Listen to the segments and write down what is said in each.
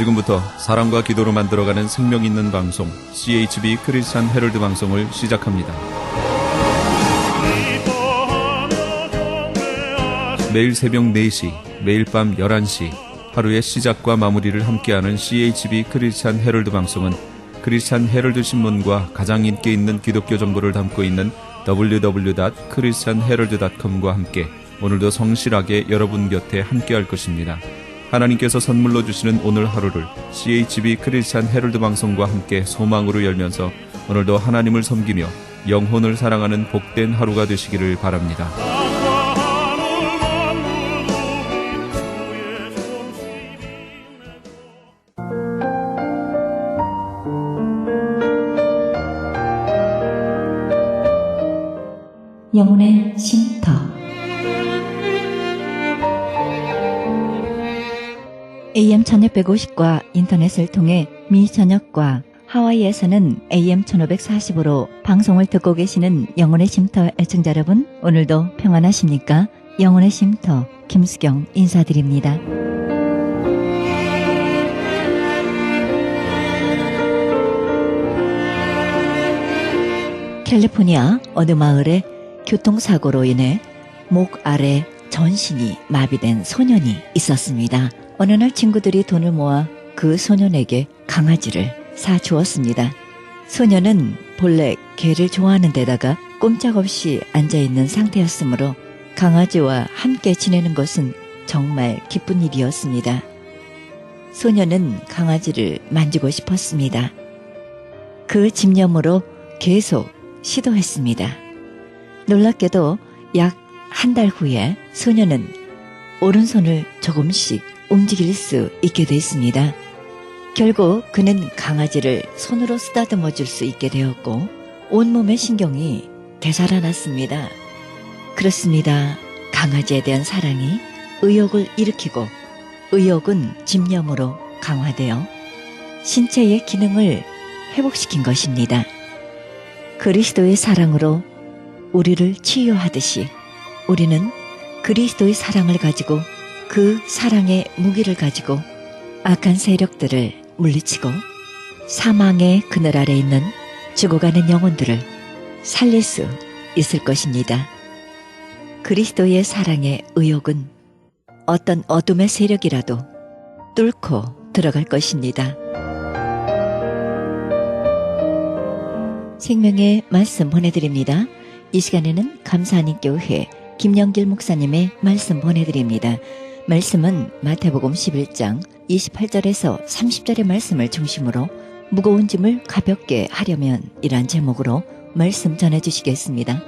지금부터 사랑과 기도로 만들어가는 생명 있는 방송 CHB 크리스찬 헤럴드 방송을 시작합니다. 매일 새벽 4시, 매일 밤 11시 하루의 시작과 마무리를 함께하는 CHB 크리스찬 헤럴드 방송은 크리스찬 헤럴드 신문과 가장 인기 있는 기독교 정보를 담고 있는 www.christianherald.com과 함께 오늘도 성실하게 여러분 곁에 함께할 것입니다. 하나님께서 선물로 주시는 오늘 하루를 CHB 크리스찬 헤럴드 방송과 함께 소망으로 열면서 오늘도 하나님을 섬기며 영혼을 사랑하는 복된 하루가 되시기를 바랍니다. 영혼의 쉼터. AM 1650과 인터넷을 통해 미 전역과 하와이에서는 AM 1540으로 방송을 듣고 계시는 영혼의 쉼터 애청자 여러분, 오늘도 평안하십니까? 영혼의 쉼터 김수경 인사드립니다. 캘리포니아 어느 마을에 교통사고로 인해 목 아래 전신이 마비된 소년이 있었습니다. 어느 날 친구들이 돈을 모아 그 소년에게 강아지를 사주었습니다. 소년은 본래 개를 좋아하는 데다가 꼼짝없이 앉아있는 상태였으므로 강아지와 함께 지내는 것은 정말 기쁜 일이었습니다. 소년은 강아지를 만지고 싶었습니다. 그 집념으로 계속 시도했습니다. 놀랍게도 약 한 달 후에 소년은 오른손을 조금씩 움직일 수 있게 됐습니다. 결국 그는 강아지를 손으로 쓰다듬어 줄 수 있게 되었고 온몸의 신경이 되살아났습니다. 그렇습니다. 강아지에 대한 사랑이 의욕을 일으키고 의욕은 집념으로 강화되어 신체의 기능을 회복시킨 것입니다. 그리스도의 사랑으로 우리를 치유하듯이 우리는 그리스도의 사랑을 가지고 그 사랑의 무기를 가지고 악한 세력들을 물리치고 사망의 그늘 아래 있는 죽어가는 영혼들을 살릴 수 있을 것입니다. 그리스도의 사랑의 의욕은 어떤 어둠의 세력이라도 뚫고 들어갈 것입니다. 생명의 말씀 보내드립니다. 이 시간에는 감사하는 교회 김영길 목사님의 말씀 보내드립니다. 말씀은 마태복음 11장 28절에서 30절의 말씀을 중심으로 무거운 짐을 가볍게 하려면 이란 제목으로 말씀 전해주시겠습니다.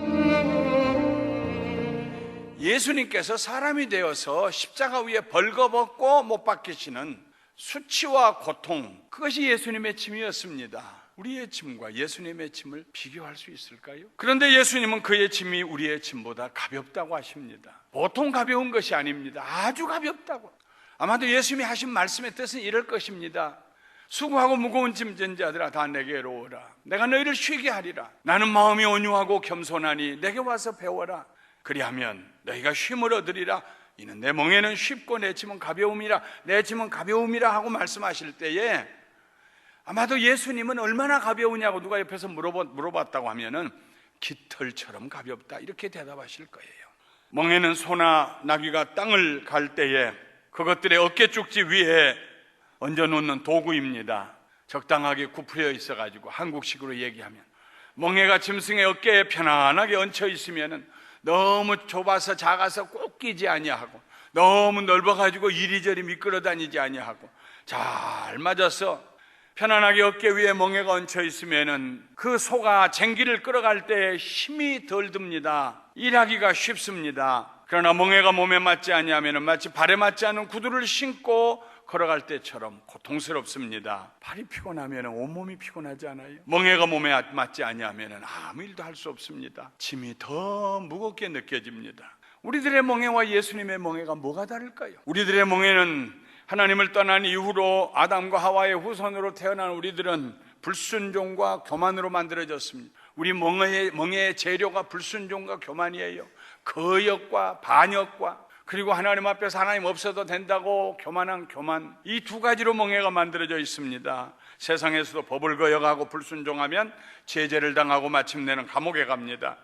예수님께서 사람이 되어서 십자가 위에 벌거벗고 못 박히시는 수치와 고통, 그것이 예수님의 짐이었습니다. 우리의 짐과 예수님의 짐을 비교할 수 있을까요? 그런데 예수님은 그의 짐이 우리의 짐보다 가볍다고 하십니다. 보통 가벼운 것이 아닙니다. 아주 가볍다고. 아마도 예수님이 하신 말씀의 뜻은 이럴 것입니다. 수고하고 무거운 짐 진 자들아 다 내게로 오라. 내가 너희를 쉬게 하리라. 나는 마음이 온유하고 겸손하니 내게 와서 배워라. 그리하면 너희가 쉼을 얻으리라. 이는 내 멍에는 쉽고 내 짐은 가벼움이라. 내 짐은 가벼움이라 하고 말씀하실 때에 아마도 예수님은 얼마나 가벼우냐고 누가 옆에서 물어봤다고 하면은 깃털처럼 가볍다 이렇게 대답하실 거예요. 멍에는 소나 나귀가 땅을 갈 때에 그것들의 어깨쪽지 위에 얹어놓는 도구입니다. 적당하게 구부려 있어가지고 한국식으로 얘기하면 멍에가 짐승의 어깨에 편안하게 얹혀 있으면은 너무 좁아서 작아서 꼭 끼지 아니하고 너무 넓어가지고 이리저리 미끄러 다니지 아니하고 잘 맞아서 편안하게 어깨 위에 멍에가 얹혀 있으면은 그 소가 쟁기를 끌어갈 때 힘이 덜 듭니다. 일하기가 쉽습니다. 그러나 멍에가 몸에 맞지 아니하면은 마치 발에 맞지 않은 구두를 신고 걸어갈 때처럼 고통스럽습니다. 발이 피곤하면 온몸이 피곤하지 않아요? 멍에가 몸에 맞지 아니하면 아무 일도 할 수 없습니다. 짐이 더 무겁게 느껴집니다. 우리들의 멍에와 예수님의 멍에가 뭐가 다를까요? 우리들의 멍에는 하나님을 떠난 이후로 아담과 하와의 후손으로 태어난 우리들은 불순종과 교만으로 만들어졌습니다. 우리 멍에의 재료가 불순종과 교만이에요. 거역과 반역과 그리고 하나님 앞에서 하나님 없어도 된다고 교만한 교만, 이 두 가지로 멍해가 만들어져 있습니다. 세상에서도 법을 거역하고 불순종하면 제재를 당하고 마침내는 감옥에 갑니다.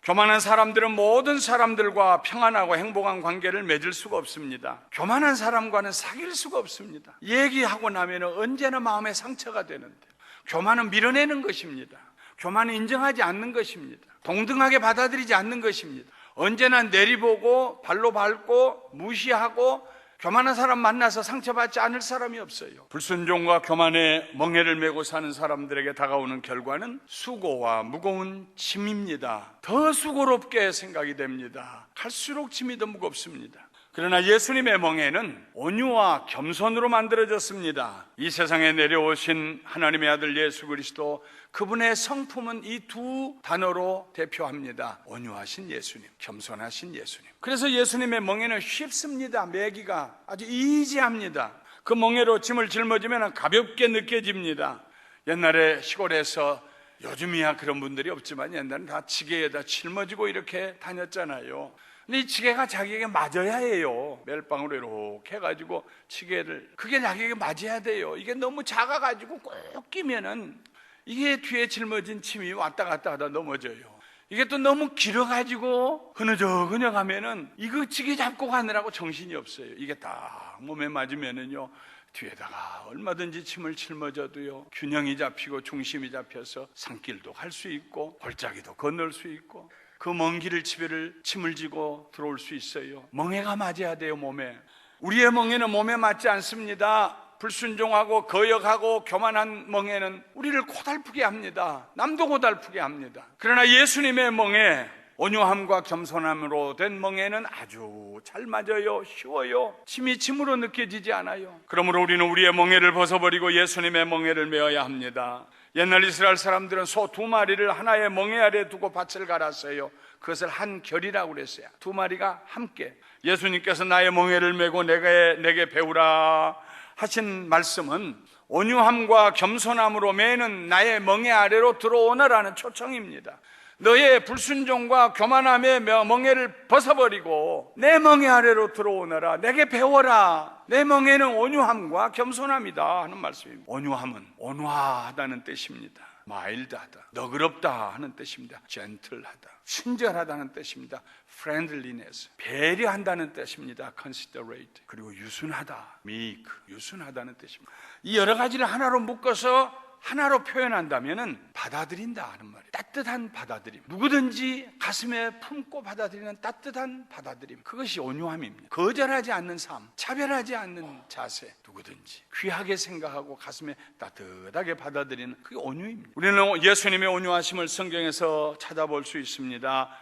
교만한 사람들은 모든 사람들과 평안하고 행복한 관계를 맺을 수가 없습니다. 교만한 사람과는 사귈 수가 없습니다. 얘기하고 나면 언제나 마음에 상처가 되는데, 교만은 밀어내는 것입니다. 교만은 인정하지 않는 것입니다. 동등하게 받아들이지 않는 것입니다. 언제나 내리보고 발로 밟고 무시하고, 교만한 사람 만나서 상처받지 않을 사람이 없어요. 불순종과 교만의 멍해를 메고 사는 사람들에게 다가오는 결과는 수고와 무거운 짐입니다. 더 수고롭게 생각이 됩니다. 갈수록 짐이 더 무겁습니다. 그러나 예수님의 멍에는 온유와 겸손으로 만들어졌습니다. 이 세상에 내려오신 하나님의 아들 예수 그리스도, 그분의 성품은 이 두 단어로 대표합니다. 온유하신 예수님, 겸손하신 예수님. 그래서 예수님의 멍에는 쉽습니다. 매기가 아주 이지합니다. 그 멍에로 짐을 짊어지면 가볍게 느껴집니다. 옛날에 시골에서, 요즘이야 그런 분들이 없지만 옛날엔 다 지게에다 짊어지고 이렇게 다녔잖아요. 근데 이 지게가 자기에게 맞아야 해요. 멜빵으로 이렇게 해가지고 지게를, 그게 자기에게 맞아야 돼요. 이게 너무 작아가지고 꼭 끼면은 이게 뒤에 짊어진 짐이 왔다 갔다 하다 넘어져요. 이게 또 너무 길어가지고 흐느적흐느적 하면은 이거 지게 잡고 가느라고 정신이 없어요. 이게 딱 몸에 맞으면은요, 뒤에다가 얼마든지 짐을 짊어져도요, 균형이 잡히고 중심이 잡혀서 산길도 갈 수 있고 골짜기도 건널 수 있고, 그 먼 길을 집에를 짐을 지고 들어올 수 있어요. 멍해가 맞아야 돼요. 몸에. 우리의 멍해는 몸에 맞지 않습니다. 불순종하고 거역하고 교만한 멍에는 우리를 고달프게 합니다. 남도 고달프게 합니다. 그러나 예수님의 멍에, 온유함과 겸손함으로 된 멍에는 아주 잘 맞아요. 쉬워요. 짐이 짐으로 느껴지지 않아요. 그러므로 우리는 우리의 멍에를 벗어버리고 예수님의 멍에를 메어야 합니다. 옛날 이스라엘 사람들은 소 2마리를 하나의 멍에 아래 두고 밭을 갈았어요. 그것을 한 결이라고 그랬어요. 2마리가 함께. 예수님께서 나의 멍에를 메고 내게 배우라 하신 말씀은 온유함과 겸손함으로 매는 나의 멍에 아래로 들어오너라는 초청입니다. 너의 불순종과 교만함의 멍에를 벗어버리고 내 멍에 아래로 들어오너라. 내게 배워라. 내 멍에는 온유함과 겸손함이다 하는 말씀입니다. 온유함은 온화하다는 뜻입니다. 마일드하다, 너그럽다 하는 뜻입니다. 젠틀하다, 친절하다는 뜻입니다. friendliness, 배려한다는 뜻입니다. considerate, 그리고 유순하다, meek, 유순하다는 뜻입니다. 이 여러 가지를 하나로 묶어서 하나로 표현한다면 받아들인다 하는 말이에요. 따뜻한 받아들임, 누구든지 가슴에 품고 받아들이는 따뜻한 받아들임, 그것이 온유함입니다. 거절하지 않는 삶, 차별하지 않는 자세, 누구든지 귀하게 생각하고 가슴에 따뜻하게 받아들이는, 그게 온유입니다. 우리는 예수님의 온유하심을 성경에서 찾아볼 수 있습니다.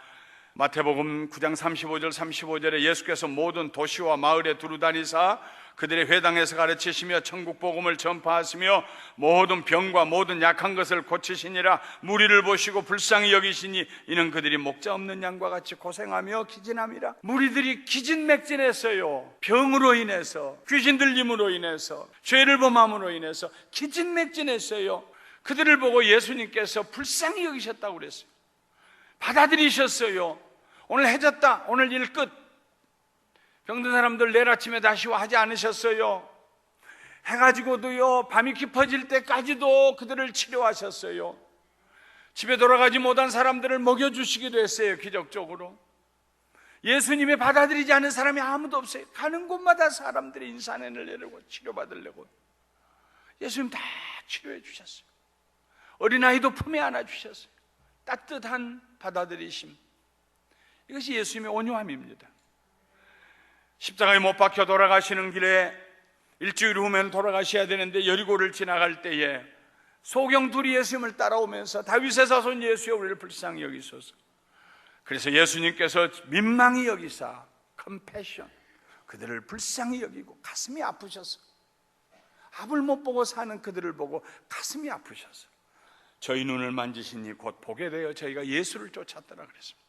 마태복음 9장 35절에 예수께서 모든 도시와 마을에 두루다니사 그들의 회당에서 가르치시며 천국 복음을 전파하시며 모든 병과 모든 약한 것을 고치시니라. 무리를 보시고 불쌍히 여기시니 이는 그들이 목자 없는 양과 같이 고생하며 기진함이라. 무리들이 기진맥진했어요. 병으로 인해서, 귀신 들림으로 인해서, 죄를 범함으로 인해서 기진맥진했어요. 그들을 보고 예수님께서 불쌍히 여기셨다고 그랬어요. 받아들이셨어요. 오늘 해졌다, 오늘 일 끝. 병든 사람들 내일 아침에 다시 와 하지 않으셨어요. 해가지고도요, 밤이 깊어질 때까지도 그들을 치료하셨어요. 집에 돌아가지 못한 사람들을 먹여주시기도 했어요. 기적적으로. 예수님이 받아들이지 않은 사람이 아무도 없어요. 가는 곳마다 사람들이 인산인을 내려고 치료받으려고 예수님 다 치료해 주셨어요. 어린아이도 품에 안아주셨어요. 따뜻한 받아들이심, 이것이 예수님의 온유함입니다. 십자가에 못 박혀 돌아가시는 길에 일주일 후면 돌아가셔야 되는데 여리고를 지나갈 때에 소경 둘이 예수님을 따라오면서 다윗의 자손 예수여 우리를 불쌍히 여기소서. 그래서 예수님께서 민망히 여기사 컴패션, 그들을 불쌍히 여기고 가슴이 아프셔서, 앞을 못 보고 사는 그들을 보고 가슴이 아프셔서 저희 눈을 만지시니 곧 보게 되어 저희가 예수를 쫓았더라 그랬습니다.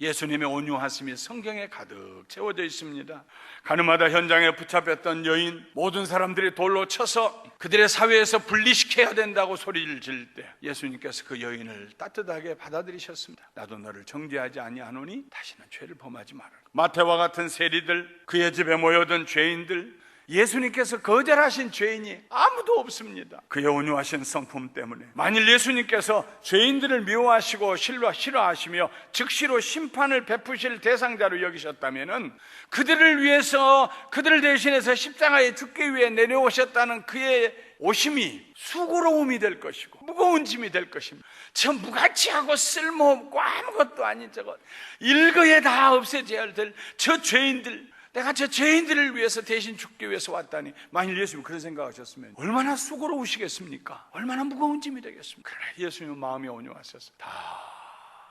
예수님의 온유하심이 성경에 가득 채워져 있습니다. 가늠하다 현장에 붙잡혔던 여인, 모든 사람들이 돌로 쳐서 그들의 사회에서 분리시켜야 된다고 소리를 지를 때 예수님께서 그 여인을 따뜻하게 받아들이셨습니다. 나도 너를 정죄하지 아니하노니 다시는 죄를 범하지 말아라. 마태와 같은 세리들, 그의 집에 모여든 죄인들, 예수님께서 거절하신 죄인이 아무도 없습니다. 그의 온유하신 성품 때문에. 만일 예수님께서 죄인들을 미워하시고 싫어하시며 즉시로 심판을 베푸실 대상자로 여기셨다면 그들을 위해서, 그들을 대신해서 십자가에 죽기 위해 내려오셨다는 그의 오심이 수고로움이 될 것이고 무거운 짐이 될 것입니다. 저 무가치하고 쓸모없고 아무것도 아닌 저것, 일거에 다 없애져야 될 저 죄인들, 내가 저 죄인들을 위해서 대신 죽기 위해서 왔다니, 만일 예수님 그런 생각하셨으면 얼마나 수고로우시겠습니까? 얼마나 무거운 짐이 되겠습니까? 그러나 예수님은 마음이 온유하셔서 다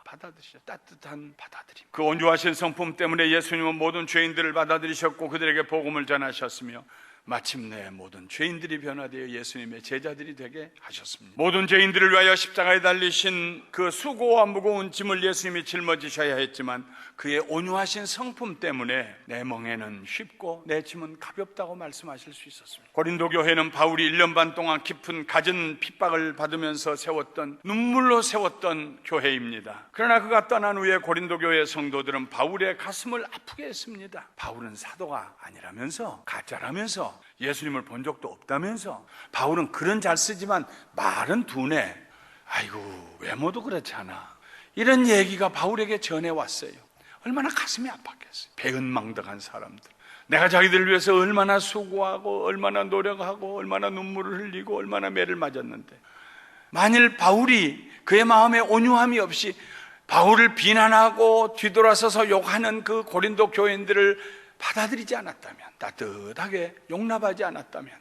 받아들이셨어요. 따뜻한 받아들임. 그 온유하신 성품 때문에 예수님은 모든 죄인들을 받아들이셨고 그들에게 복음을 전하셨으며 마침내 모든 죄인들이 변화되어 예수님의 제자들이 되게 하셨습니다. 모든 죄인들을 위하여 십자가에 달리신 그 수고와 무거운 짐을 예수님이 짊어지셔야 했지만 그의 온유하신 성품 때문에 내 멍에는 쉽고 내 짐은 가볍다고 말씀하실 수 있었습니다. 고린도 교회는 바울이 1년 반 동안 깊은 갖은 핍박을 받으면서 세웠던, 눈물로 세웠던 교회입니다. 그러나 그가 떠난 후에 고린도 교회 성도들은 바울의 가슴을 아프게 했습니다. 바울은 사도가 아니라면서, 가짜라면서, 예수님을 본 적도 없다면서, 바울은 글은 잘 쓰지만 말은 둔해, 아이고 외모도 그렇지 않아, 이런 얘기가 바울에게 전해왔어요. 얼마나 가슴이 아팠겠어요. 배은망덕한 사람들, 내가 자기들을 위해서 얼마나 수고하고 얼마나 노력하고 얼마나 눈물을 흘리고 얼마나 매를 맞았는데, 만일 바울이 그의 마음에 온유함이 없이 바울을 비난하고 뒤돌아서서 욕하는 그 고린도 교인들을 받아들이지 않았다면, 따뜻하게 용납하지 않았다면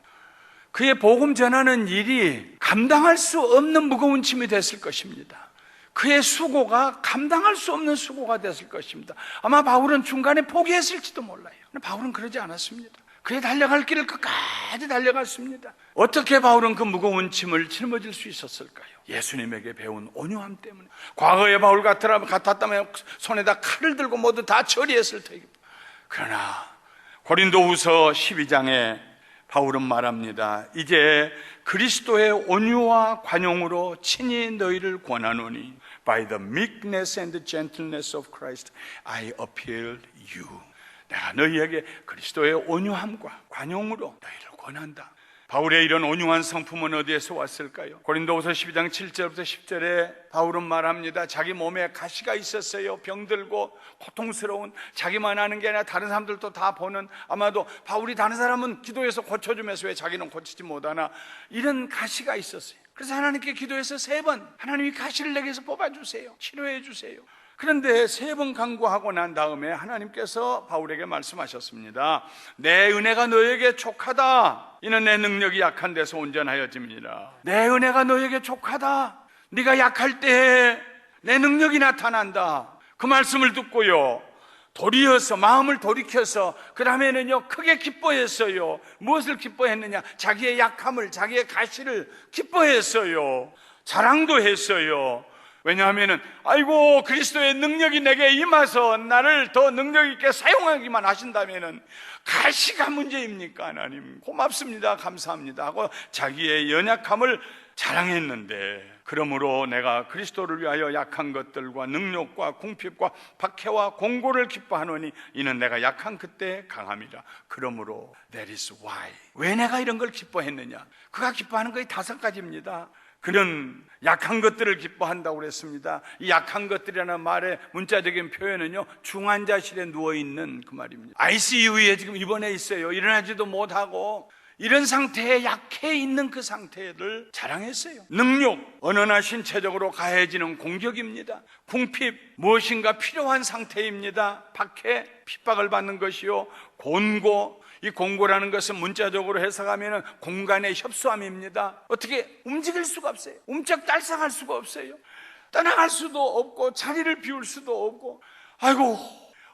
그의 복음 전하는 일이 감당할 수 없는 무거운 짐이 됐을 것입니다. 그의 수고가 감당할 수 없는 수고가 됐을 것입니다. 아마 바울은 중간에 포기했을지도 몰라요. 바울은 그러지 않았습니다. 그의 달려갈 길을 끝까지 달려갔습니다. 어떻게 바울은 그 무거운 짐을 짊어질 수 있었을까요? 예수님에게 배운 온유함 때문에. 과거의 바울 같았다면 손에다 칼을 들고 모두 다 처리했을 테입니다. 그러나 고린도후서 12장에 바울은 말합니다. 이제 그리스도의 온유와 관용으로 친히 너희를 권하노니 By the meekness and the gentleness of Christ I appeal you. 내가 너희에게 그리스도의 온유함과 관용으로 너희를 권한다. 바울의 이런 온유한 성품은 어디에서 왔을까요? 고린도후서 12장 7절부터 10절에 바울은 말합니다. 자기 몸에 가시가 있었어요. 병들고 고통스러운, 자기만 하는 게 아니라 다른 사람들도 다 보는, 아마도 바울이 다른 사람은 기도해서 고쳐주면서 왜 자기는 고치지 못하나, 이런 가시가 있었어요. 그래서 하나님께 기도해서 3번 하나님이 가시를 내게서 뽑아주세요, 치료해 주세요. 그런데 3번 간구하고 난 다음에 하나님께서 바울에게 말씀하셨습니다. 내 은혜가 너에게 족하다. 이는 내 능력이 약한 데서 온전하여짐이니라. 내 은혜가 너에게 족하다. 네가 약할 때에 내 능력이 나타난다. 그 말씀을 듣고요, 도리어서 마음을 돌이켜서 그 다음에는요 크게 기뻐했어요. 무엇을 기뻐했느냐? 자기의 약함을, 자기의 가시를 기뻐했어요. 자랑도 했어요. 왜냐하면은 아이고 그리스도의 능력이 내게 임해서 나를 더 능력 있게 사용하기만 하신다면은 가시가 문제입니까? 하나님 고맙습니다, 감사합니다 하고 자기의 연약함을 자랑했는데, 그러므로 내가 그리스도를 위하여 약한 것들과 능력과 궁핍과 박해와 공고를 기뻐하노니 이는 내가 약한 그때 강함이라. 그러므로 that is why. 왜 내가 이런 걸 기뻐했느냐? 그가 기뻐하는 것이 5가지입니다. 그는 약한 것들을 기뻐한다고 그랬습니다. 이 약한 것들이라는 말의 문자적인 표현은요, 중환자실에 누워있는 그 말입니다. ICU에 지금 입원해 있어요. 일어나지도 못하고 이런 상태에 약해 있는 그 상태를 자랑했어요. 능력, 언어나 신체적으로 가해지는 공격입니다. 궁핍, 무엇인가 필요한 상태입니다. 박해, 핍박을 받는 것이요. 곤고, 이 공고라는 것은 문자적으로 해석하면 공간의 협소함입니다. 어떻게 움직일 수가 없어요. 움쩍달싹할 수가 없어요. 떠나갈 수도 없고 자리를 비울 수도 없고, 아이고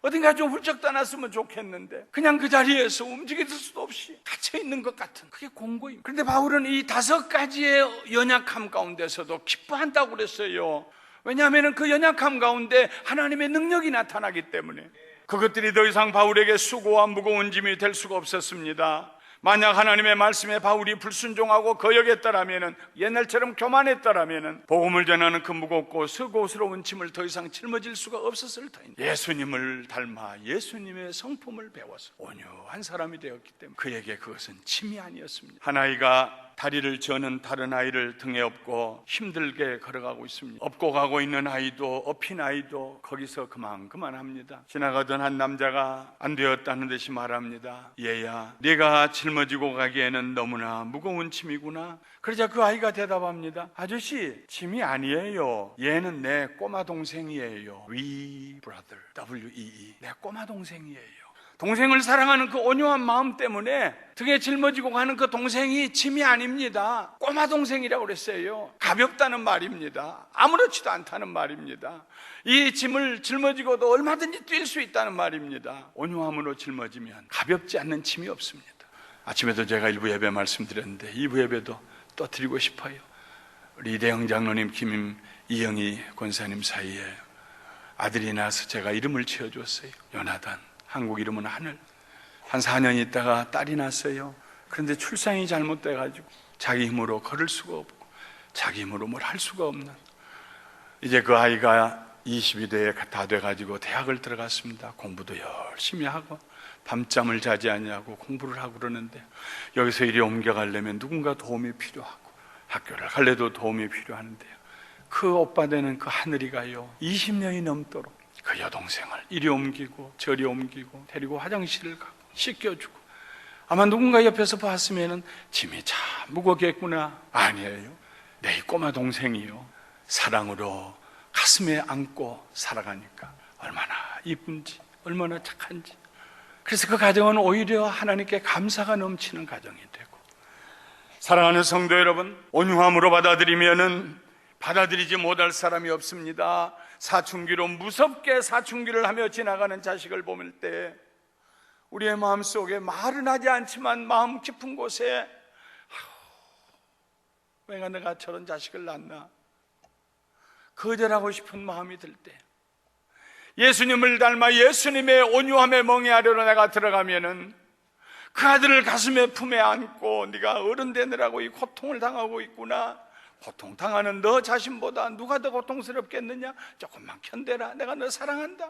어딘가 좀 훌쩍 떠났으면 좋겠는데 그냥 그 자리에서 움직일 수도 없이 갇혀있는 것 같은, 그게 공고입니다. 그런데 바울은 이 5가지의 연약함 가운데서도 기뻐한다고 그랬어요. 왜냐하면 그 연약함 가운데 하나님의 능력이 나타나기 때문에 그것들이 더 이상 바울에게 수고와 무거운 짐이 될 수가 없었습니다. 만약 하나님의 말씀에 바울이 불순종하고 거역했더라면, 옛날처럼 교만했더라면 복음을 전하는 그 무겁고 수고스러운 짐을 더 이상 짊어질 수가 없었을 터입니다. 예수님을 닮아 예수님의 성품을 배워서 온유한 사람이 되었기 때문에 그에게 그것은 짐이 아니었습니다. 한 아이가 다리를 저는 다른 아이를 등에 업고 힘들게 걸어가고 있습니다. 업고 가고 있는 아이도 업힌 아이도 거기서 그만합니다. 지나가던 한 남자가 안 되었다는 듯이 말합니다. 얘야, 네가 짊어지고 가기에는 너무나 무거운 짐이구나. 그러자 그 아이가 대답합니다. 아저씨, 짐이 아니에요. 얘는 내 꼬마 동생이에요. wee brother, W-E-E, 내 꼬마 동생이에요. 동생을 사랑하는 그 온유한 마음 때문에 등에 짊어지고 가는 그 동생이 짐이 아닙니다. 꼬마 동생이라고 그랬어요. 가볍다는 말입니다. 아무렇지도 않다는 말입니다. 이 짐을 짊어지고도 얼마든지 뛸 수 있다는 말입니다. 온유함으로 짊어지면 가볍지 않는 짐이 없습니다. 아침에도 제가 1부 예배 말씀드렸는데 2부 예배도 또 드리고 싶어요. 우리 이대영 장로님, 이영희 권사님 사이에 아들이 나서 제가 이름을 지어줬어요. 요나단. 한국 이름은 하늘. 한 4년 있다가 딸이 났어요. 그런데 출산이 잘못돼가지고 자기 힘으로 걸을 수가 없고 자기 힘으로 뭘 할 수가 없는, 이제 그 아이가 22대에 다 돼가지고 대학을 들어갔습니다. 공부도 열심히 하고 밤잠을 자지 않냐고 공부를 하고 그러는데, 여기서 이리 옮겨가려면 누군가 도움이 필요하고 학교를 갈래도 도움이 필요하는데요, 그 오빠 되는 그 하늘이가요 20년이 넘도록 그 여동생을 이리 옮기고 저리 옮기고 데리고 화장실을 가고 씻겨주고, 아마 누군가 옆에서 봤으면 짐이 참 무겁겠구나. 아니에요. 내 이 꼬마 동생이요 사랑으로 가슴에 안고 살아가니까 얼마나 이쁜지, 얼마나 착한지. 그래서 그 가정은 오히려 하나님께 감사가 넘치는 가정이 되고, 사랑하는 성도 여러분, 온유함으로 받아들이지 못할 사람이 없습니다. 사춘기로 무섭게 사춘기를 하며 지나가는 자식을 보낼 때 우리의 마음속에 말은 하지 않지만 마음 깊은 곳에 왜 내가 저런 자식을 낳나 거절하고 싶은 마음이 들 때, 예수님을 닮아 예수님의 온유함에 멍에하려러 내가 들어가면은 그 아들을 가슴에 품에 안고 네가 어른 되느라고 이 고통을 당하고 있구나, 고통당하는 너 자신보다 누가 더 고통스럽겠느냐, 조금만 견뎌라, 내가 너 사랑한다,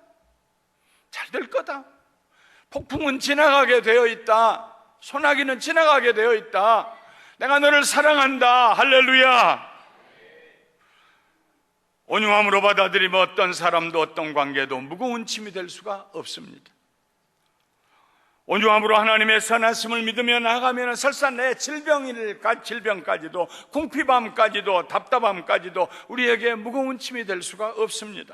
잘 될 거다, 폭풍은 지나가게 되어 있다, 소나기는 지나가게 되어 있다, 내가 너를 사랑한다. 할렐루야. 온유함으로 받아들이면 어떤 사람도 어떤 관계도 무거운 짐이 될 수가 없습니다. 온유함으로 하나님의 선하심을 믿으며 나가면 설사 내 질병까지도, 궁핍함까지도, 답답함까지도 우리에게 무거운 짐이 될 수가 없습니다.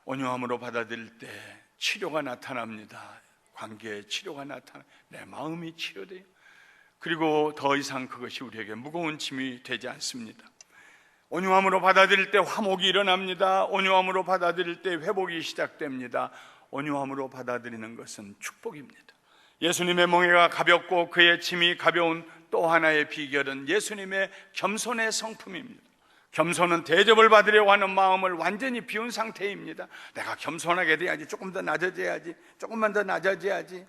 온유함으로 받아들일 때 치료가 나타납니다. 관계의 치료가 나타나, 내 마음이 치료돼요. 그리고 더 이상 그것이 우리에게 무거운 짐이 되지 않습니다. 온유함으로 받아들일 때 화목이 일어납니다. 온유함으로 받아들일 때 회복이 시작됩니다. 온유함으로 받아들이는 것은 축복입니다. 예수님의 멍에가 가볍고 그의 짐이 가벼운 또 하나의 비결은 예수님의 겸손의 성품입니다. 겸손은 대접을 받으려고 하는 마음을 완전히 비운 상태입니다. 내가 겸손하게 돼야지, 조금 더 낮아져야지, 조금만 더 낮아져야지,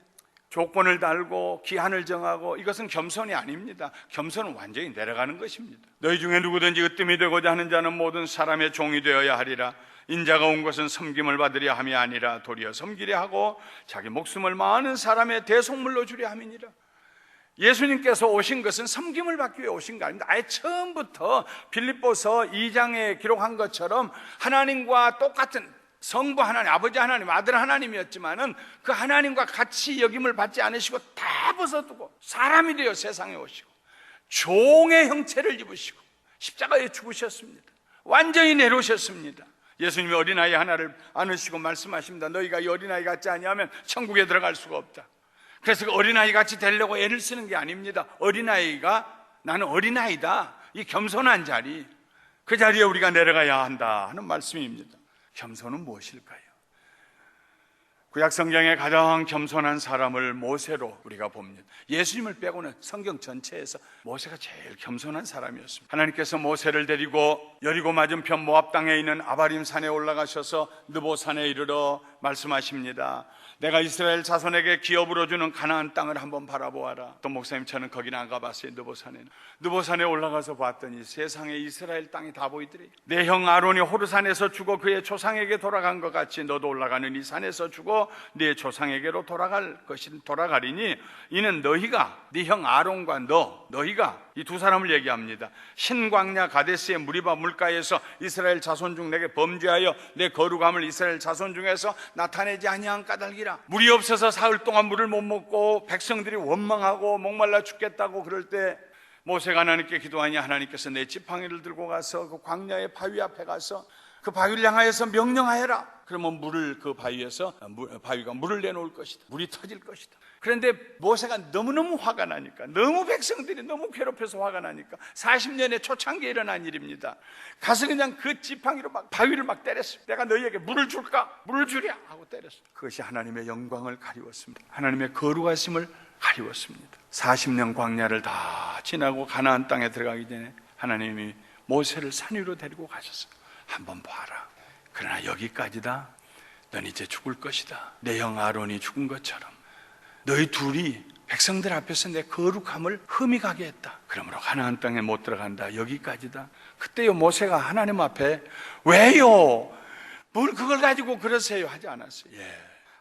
조건을 달고 기한을 정하고, 이것은 겸손이 아닙니다. 겸손은 완전히 내려가는 것입니다. 너희 중에 누구든지 으뜸이 되고자 하는 자는 모든 사람의 종이 되어야 하리라. 인자가 온 것은 섬김을 받으려 함이 아니라 도리어 섬기려 하고 자기 목숨을 많은 사람의 대속물로 주려 함이니라. 예수님께서 오신 것은 섬김을 받기 위해 오신 거 아닙니다. 아예 처음부터 빌립보서 2장에 기록한 것처럼 하나님과 똑같은 성부 하나님, 아버지 하나님, 아들 하나님이었지만은 그 하나님과 같이 여김을 받지 않으시고 다 벗어두고 사람이 되어 세상에 오시고 종의 형체를 입으시고 십자가에 죽으셨습니다. 완전히 내려오셨습니다. 예수님이 어린아이 하나를 안으시고 말씀하십니다. 너희가 이 어린아이 같지 아니하면 천국에 들어갈 수가 없다. 그래서 그 어린아이 같이 되려고 애를 쓰는 게 아닙니다. 어린아이가, 나는 어린아이다, 이 겸손한 자리, 그 자리에 우리가 내려가야 한다 하는 말씀입니다. 겸손은 무엇일까요? 구약 성경의 가장 겸손한 사람을 모세로 우리가 봅니다. 예수님을 빼고는 성경 전체에서 모세가 제일 겸손한 사람이었습니다. 하나님께서 모세를 데리고 여리고 맞은편 모압 땅에 있는 아바림 산에 올라가셔서 느보 산에 이르러 말씀하십니다. 내가 이스라엘 자손에게 기업으로 주는 가나안 땅을 한번 바라보아라. 또 목사님, 저는 거기는 안 가봤어요. 느보산에 올라가서 봤더니 세상에 이스라엘 땅이 다 보이더래요. 내 형 아론이 호르산에서 죽어 그의 조상에게 돌아간 것 같이 너도 올라가는 이 산에서 죽어 네 조상에게로 돌아가리니 이는 너희가, 네 형 아론과 너희가, 이 두 사람을 얘기합니다. 신광야 가데스의 무리바 물가에서 이스라엘 자손 중 내게 범죄하여 내 거룩함을 이스라엘 자손 중에서 나타내지 아니한 까닭이라. 물이 없어서 사흘 동안 물을 못 먹고 백성들이 원망하고 목말라 죽겠다고 그럴 때 모세가 하나님께 기도하니 하나님께서 내 지팡이를 들고 가서 그 광야의 바위 앞에 가서 그 바위를 향하여서 명령하여라. 그러면 바위가 물을 내놓을 것이다. 물이 터질 것이다. 그런데 모세가 너무너무 화가 나니까, 너무 백성들이 너무 괴롭혀서 화가 나니까 40년의 초창기에 일어난 일입니다. 가서 그냥 그 지팡이로 막 바위를 막 때렸어요. 내가 너희에게 물을 줄까? 물을 주랴 하고 때렸어요. 그것이 하나님의 영광을 가리웠습니다. 하나님의 거룩하심을 가리웠습니다. 40년 광야를 다 지나고 가나안 땅에 들어가기 전에 하나님이 모세를 산 위로 데리고 가셨어요. 한번 봐라. 그러나 여기까지다. 넌 이제 죽을 것이다. 내 형 아론이 죽은 것처럼 너희 둘이 백성들 앞에서 내 거룩함을 흠이 가게 했다. 그러므로 가나안 땅에 못 들어간다. 여기까지다. 그때요 모세가 하나님 앞에 왜요? 뭘 그걸 가지고 그러세요? 하지 않았어요.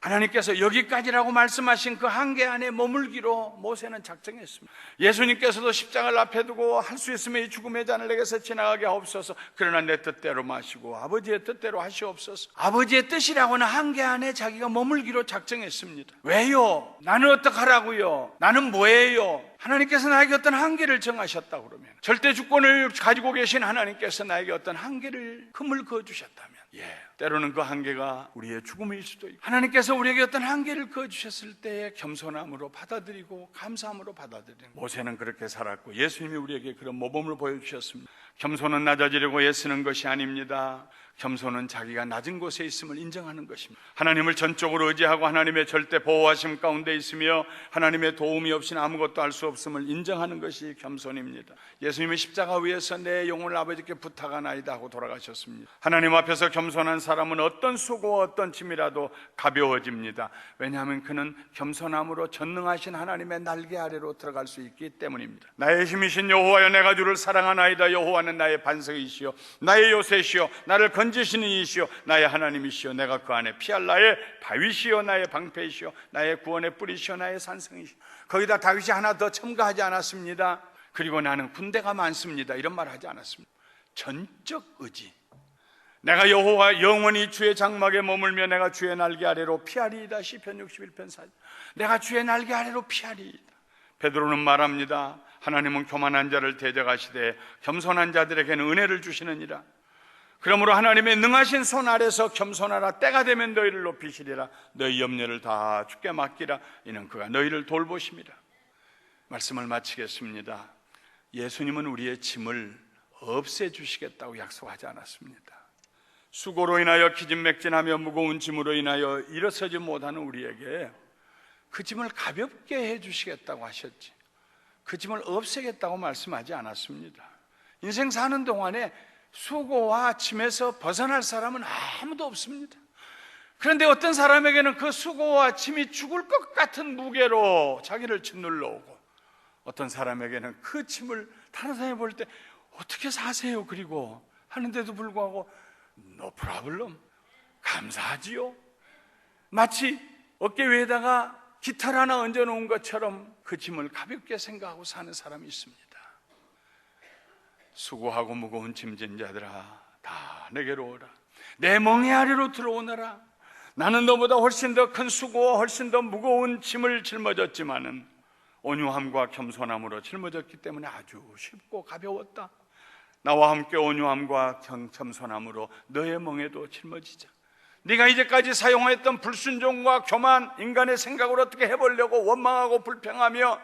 하나님께서 여기까지라고 말씀하신 그 한계 안에 머물기로 모세는 작정했습니다. 예수님께서도 십자가를 앞에 두고 할 수 있으면 이 죽음의 잔을 내게서 지나가게 하옵소서. 그러나 내 뜻대로 마시고 아버지의 뜻대로 하시옵소서. 아버지의 뜻이라고는 한계 안에 자기가 머물기로 작정했습니다. 왜요? 나는 어떡하라고요? 나는 뭐예요? 하나님께서 나에게 어떤 한계를 정하셨다 그러면, 절대 주권을 가지고 계신 하나님께서 나에게 어떤 한계를 금을 그어주셨다면, 때로는 그 한계가 우리의 죽음일 수도 있고, 하나님께서 우리에게 어떤 한계를 그어주셨을 때에 겸손함으로 받아들이고 감사함으로 받아들이는, 모세는 그렇게 살았고 예수님이 우리에게 그런 모범을 보여주셨습니다. 겸손은 낮아지려고 애쓰는 것이 아닙니다. 겸손은 자기가 낮은 곳에 있음을 인정하는 것입니다. 하나님을 전적으로 의지하고 하나님의 절대 보호하심 가운데 있으며 하나님의 도움이 없이는 아무것도 할 수 없음을 인정하는 것이 겸손입니다. 예수님은 십자가 위에서 내 영혼을 아버지께 부탁하나이다 하고 돌아가셨습니다. 하나님 앞에서 겸손한 사람은 어떤 수고와 어떤 짐이라도 가벼워집니다. 왜냐하면 그는 겸손함으로 전능하신 하나님의 날개 아래로 들어갈 수 있기 때문입니다. 나의 힘이신 여호와여, 내가 주를 사랑하나이다. 여호와는 나의 반석이시요 나의 요새시요 나를 건지시는 이시요 나의 하나님이시요 내가 그 안에 피할 나의 바위시요 나의 방패이시요 나의 구원의 뿌리시요 나의 산성이시요. 거기다 다윗이 하나 더 첨가하지 않았습니다. 그리고 나는 군대가 많습니다. 이런 말 하지 않았습니다. 전적 의지. 내가 여호와 영원히 주의 장막에 머물며 내가 주의 날개 아래로 피하리이다. 시편 61편 4절. 내가 주의 날개 아래로 피하리이다. 베드로는 말합니다. 하나님은 교만한 자를 대적하시되 겸손한 자들에게는 은혜를 주시느니라. 그러므로 하나님의 능하신 손 아래서 겸손하라. 때가 되면 너희를 높이시리라. 너희 염려를 다 주께 맡기라. 이는 그가 너희를 돌보심이라. 말씀을 마치겠습니다. 예수님은 우리의 짐을 없애주시겠다고 약속하지 않았습니다. 수고로 인하여 기진맥진하며 무거운 짐으로 인하여 일어서지 못하는 우리에게 그 짐을 가볍게 해주시겠다고 하셨지, 그 짐을 없애겠다고 말씀하지 않았습니다. 인생 사는 동안에 수고와 짐에서 벗어날 사람은 아무도 없습니다. 그런데 어떤 사람에게는 그 수고와 짐이 죽을 것 같은 무게로 자기를 짓눌러 오고, 어떤 사람에게는 그 짐을 다른 사람이 볼 때 어떻게 사세요? 그리고 하는데도 불구하고 no problem, 감사하지요. 마치 어깨 위에다가 기타를 하나 얹어놓은 것처럼 그 짐을 가볍게 생각하고 사는 사람이 있습니다. 수고하고 무거운 짐진 자들아, 다 내게로 오라. 내 멍에 아래로 들어오너라. 나는 너보다 훨씬 더 큰 수고와 훨씬 더 무거운 짐을 짊어졌지만은 온유함과 겸손함으로 짊어졌기 때문에 아주 쉽고 가벼웠다. 나와 함께 온유함과 겸손함으로 너의 멍에도 짊어지자. 네가 이제까지 사용했던 불순종과 교만, 인간의 생각을 어떻게 해보려고 원망하고 불평하며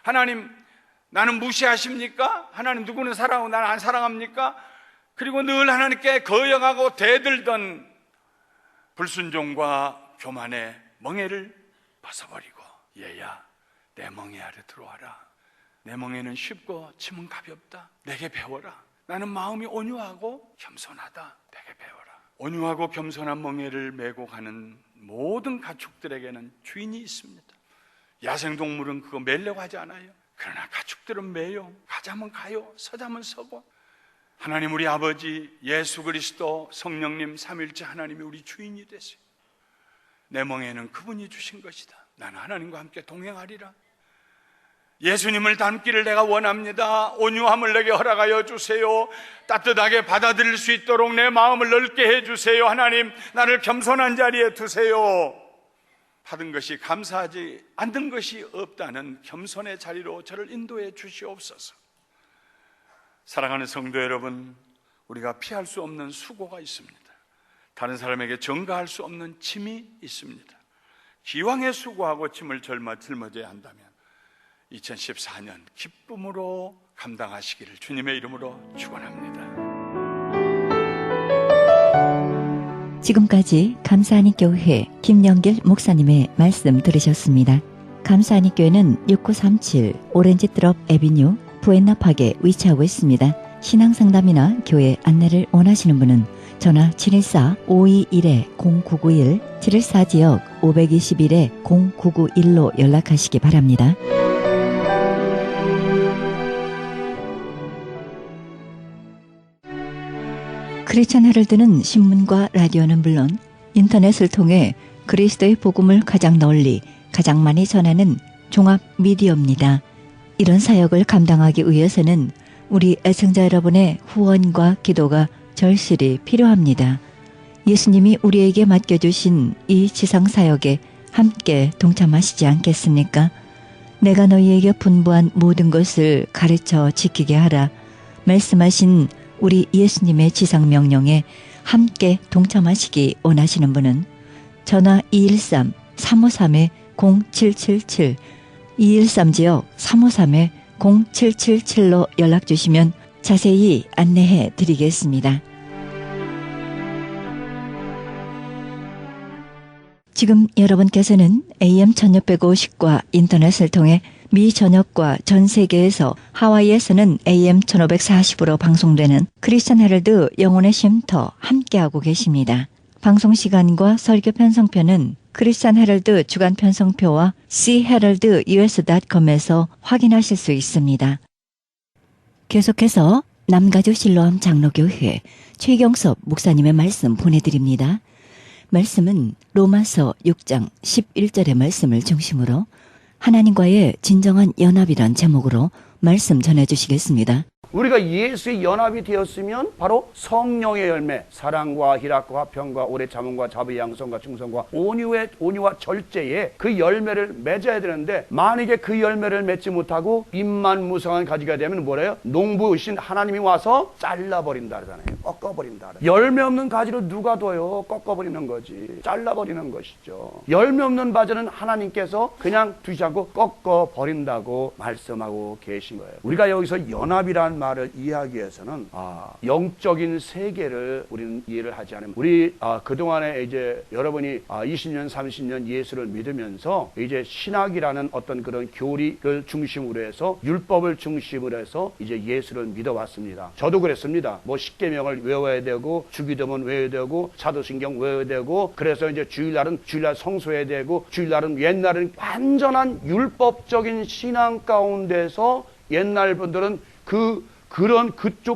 하나님 나는 무시하십니까? 하나님 누구는 사랑하고 나는 안 사랑합니까? 그리고 늘 하나님께 거역하고 대들던 불순종과 교만의 멍에를 벗어버리고 얘야 내 멍에 아래 들어와라. 내 멍에는 쉽고 짐은 가볍다. 내게 배워라. 나는 마음이 온유하고 겸손하다. 내게 배워라. 온유하고 겸손한 멍에를 메고 가는 모든 가축들에게는 주인이 있습니다. 야생동물은 그거 매려고 하지 않아요. 그러나 가축들은 매요. 가자면 가요, 서자면 서고. 하나님 우리 아버지 예수 그리스도 성령님 삼일째 하나님이 우리 주인이 되세요. 내 멍에는 그분이 주신 것이다. 나는 하나님과 함께 동행하리라. 예수님을 닮기를 내가 원합니다. 온유함을 내게 허락하여 주세요. 따뜻하게 받아들일 수 있도록 내 마음을 넓게 해주세요. 하나님 나를 겸손한 자리에 두세요. 받은 것이 감사하지 않는 것이 없다는 겸손의 자리로 저를 인도해 주시옵소서. 사랑하는 성도 여러분, 우리가 피할 수 없는 수고가 있습니다. 다른 사람에게 전가할 수 없는 짐이 있습니다. 기왕에 수고하고 짐을 짊어져야 한다면 2014년 기쁨으로 감당하시기를 주님의 이름으로 축원합니다. 지금까지 감사하니 교회 김영길 목사님의 말씀 들으셨습니다. 감사하니 교회는 6937 오렌지드롭 애비뉴 부엔나팍에 위치하고 있습니다. 신앙상담이나 교회 안내를 원하시는 분은 전화 714-521-0991, 714지역 521-0991로 연락하시기 바랍니다. 크리스천 헤럴드는 신문과 라디오는 물론 인터넷을 통해 그리스도의 복음을 가장 널리, 가장 많이 전하는 종합 미디어입니다. 이런 사역을 감당하기 위해서는 우리 애청자 여러분의 후원과 기도가 절실히 필요합니다. 예수님이 우리에게 맡겨주신 이 지상사역에 함께 동참하시지 않겠습니까? 내가 너희에게 분부한 모든 것을 가르쳐 지키게 하라 말씀하신 우리 예수님의 지상명령에 함께 동참하시기 원하시는 분은 전화 213-353-0777, 213지역 353-0777로 연락주시면 자세히 안내해 드리겠습니다. 지금 여러분께서는 AM 1650과 인터넷을 통해 미 전역과 전 세계에서 하와이에서는 AM 1540으로 방송되는 크리스천 헤럴드 영혼의 쉼터 함께하고 계십니다. 방송 시간과 설교 편성표는 크리스천 헤럴드 주간 편성표와 cheheraldus.com에서 확인하실 수 있습니다. 계속해서 남가주 실로암 장로교회 최경섭 목사님의 말씀 보내드립니다. 말씀은 로마서 6장 11절의 말씀을 중심으로 하나님과의 진정한 연합이란 제목으로 말씀 전해주시겠습니다. 우리가 예수의 연합이 되었으면 바로 성령의 열매, 사랑과 희락과 화평과 오래 참음과 자비 양성과 충성과 온유와 절제의 그 열매를 맺어야 되는데, 만약에 그 열매를 맺지 못하고 입만 무성한 가지가 되면 뭐래요? 농부이신 하나님이 와서 잘라버린다 그러잖아요. 꺾어버린다. 열매 없는 가지를 누가 둬요? 꺾어버리는 거지. 잘라버리는 것이죠. 열매 없는 바지는 하나님께서 그냥 두지 않고 꺾어버린다고 말씀하고 계신 거예요. 우리가 여기서 연합이란 말을 이해하기 위해서는 영적인 세계를 우리는 이해를 하지 않으면, 우리 그동안에 이제 여러분이 20년 30년 예수를 믿으면서 이제 신학이라는 어떤 그런 교리를 중심으로 해서 율법을 중심으로 해서 이제 예수를 믿어왔습니다. 저도 그랬습니다. 뭐 십계명을 외워야 되고, 주기도문 외워야 되고, 사도신경 외워야 되고, 그래서 이제 주일날은 주일날 성수해야 되고, 주일날은 옛날은 완전한 율법적인 신앙 가운데서 옛날 분들은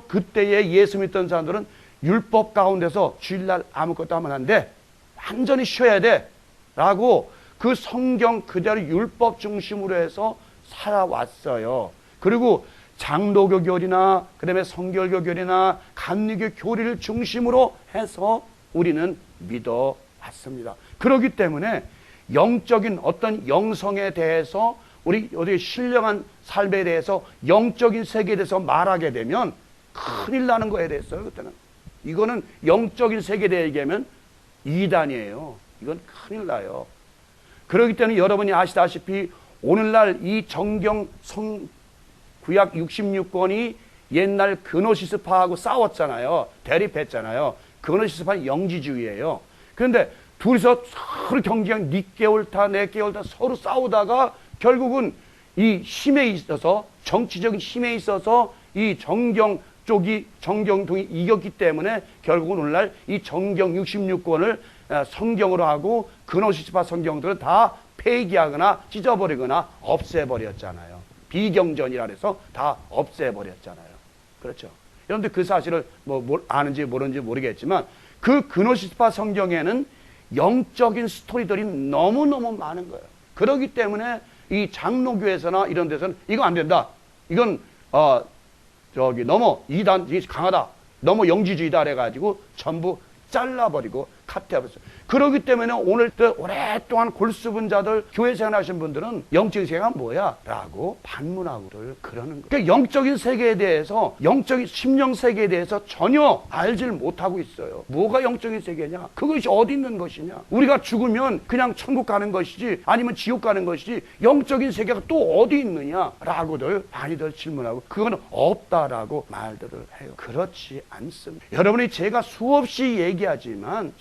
그때에 예수 믿던 사람들은 율법 가운데서 주일날 아무것도 하면 안 돼, 완전히 쉬어야 돼 라고 그 성경 그대로 율법 중심으로 해서 살아왔어요. 그리고 장로교 교리나 그 다음에 성결교 교리나 감리교 교리를 중심으로 해서 우리는 믿어왔습니다. 그렇기 때문에 영적인 어떤 영성에 대해서, 우리 어디 신령한 삶에 대해서, 영적인 세계에 대해서 말하게 되면 큰일 나는 거에 대해서요. 그때는 이거는 영적인 세계에 대해 얘기하면 이단이에요. 이건 큰일 나요. 그렇기 때문에 여러분이 아시다시피 오늘날 이 정경 구약 66권이 옛날 그노시스파하고 싸웠잖아요. 대립했잖아요. 그노시스파는 영지주의예요. 그런데 둘이서 서로 경쟁, 네 깨옳다 내 깨옳다 서로 싸우다가 결국은 이 힘에 있어서, 정치적인 힘에 있어서 이 정경 쪽이, 정경통이 이겼기 때문에 결국은 오늘날 이 정경 66권을 성경으로 하고 그노시스파 성경들은 다 폐기하거나 찢어버리거나 없애버렸잖아요. 비경전이라 해서 다 없애버렸잖아요. 그렇죠. 여러분들 그 사실을 아는지 모르는지 모르겠지만 그 그노시스파 성경에는 영적인 스토리들이 너무너무 많은 거예요. 그렇기 때문에 이 장로교에서나 이런 데서는 이거 안 된다. 이건 너무 이단이 강하다. 너무 영지주의다 해가지고 전부 잘라버리고 카트해버렸어요. 그렇기 때문에 오늘 오랫동안 골수분 자들, 교회 생활하신 분들은 영적인 세계가 뭐야? 라고 반문하고를 그러는 거예요. 그러니까 영적인 세계에 대해서, 영적인 심령 세계에 대해서 전혀 알질 못하고 있어요. 뭐가 영적인 세계냐? 그것이 어디 있는 것이냐? 우리가 죽으면 그냥 천국 가는 것이지 아니면 지옥 가는 것이지 영적인 세계가 또 어디 있느냐? 라고들 많이들 질문하고 그건 없다라고 말들을 해요. 그렇지 않습니다. 여러분이 제가 수없이 얘기하지만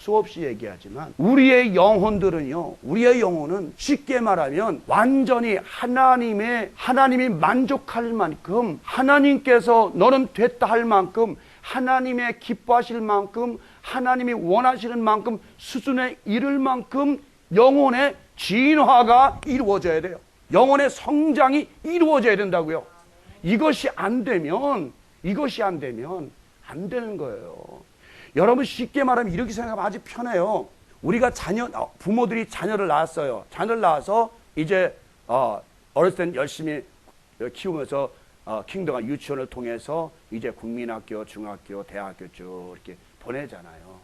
우리의 영혼들은요, 우리의 영혼은 쉽게 말하면 완전히 하나님이 만족할 만큼, 하나님께서 너는 됐다 할 만큼, 하나님의 기뻐하실 만큼, 하나님이 원하시는 만큼 수준에 이를 만큼 영혼의 진화가 이루어져야 돼요. 영혼의 성장이 이루어져야 된다고요. 이것이 안 되면 안 되는 거예요. 여러분 쉽게 말하면 이렇게 생각하면 아주 편해요. 우리가 부모들이 자녀를 낳았어요. 자녀를 낳아서 이제 어렸을 땐 열심히 키우면서 킹덤과 유치원을 통해서 이제 국민학교, 중학교, 대학교 쭉 이렇게 보내잖아요.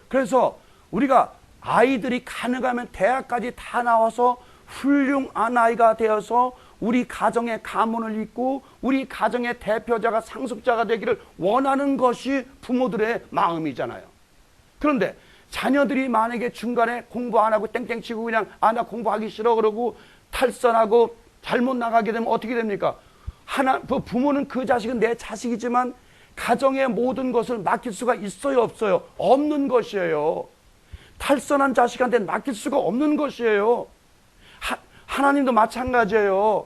그래서 우리가 아이들이 가능하면 대학까지 다 나와서 훌륭한 아이가 되어서 우리 가정의 가문을 잇고 우리 가정의 대표자가 상속자가 되기를 원하는 것이 부모들의 마음이잖아요. 그런데 자녀들이 만약에 중간에 공부 안 하고 땡땡치고 그냥 나 공부하기 싫어 그러고 탈선하고 잘못 나가게 되면 어떻게 됩니까? 부모는 그 자식은 내 자식이지만 가정의 모든 것을 맡길 수가 있어요, 없어요? 없는 것이에요. 탈선한 자식한테 맡길 수가 없는 것이에요. 하나님도 마찬가지예요.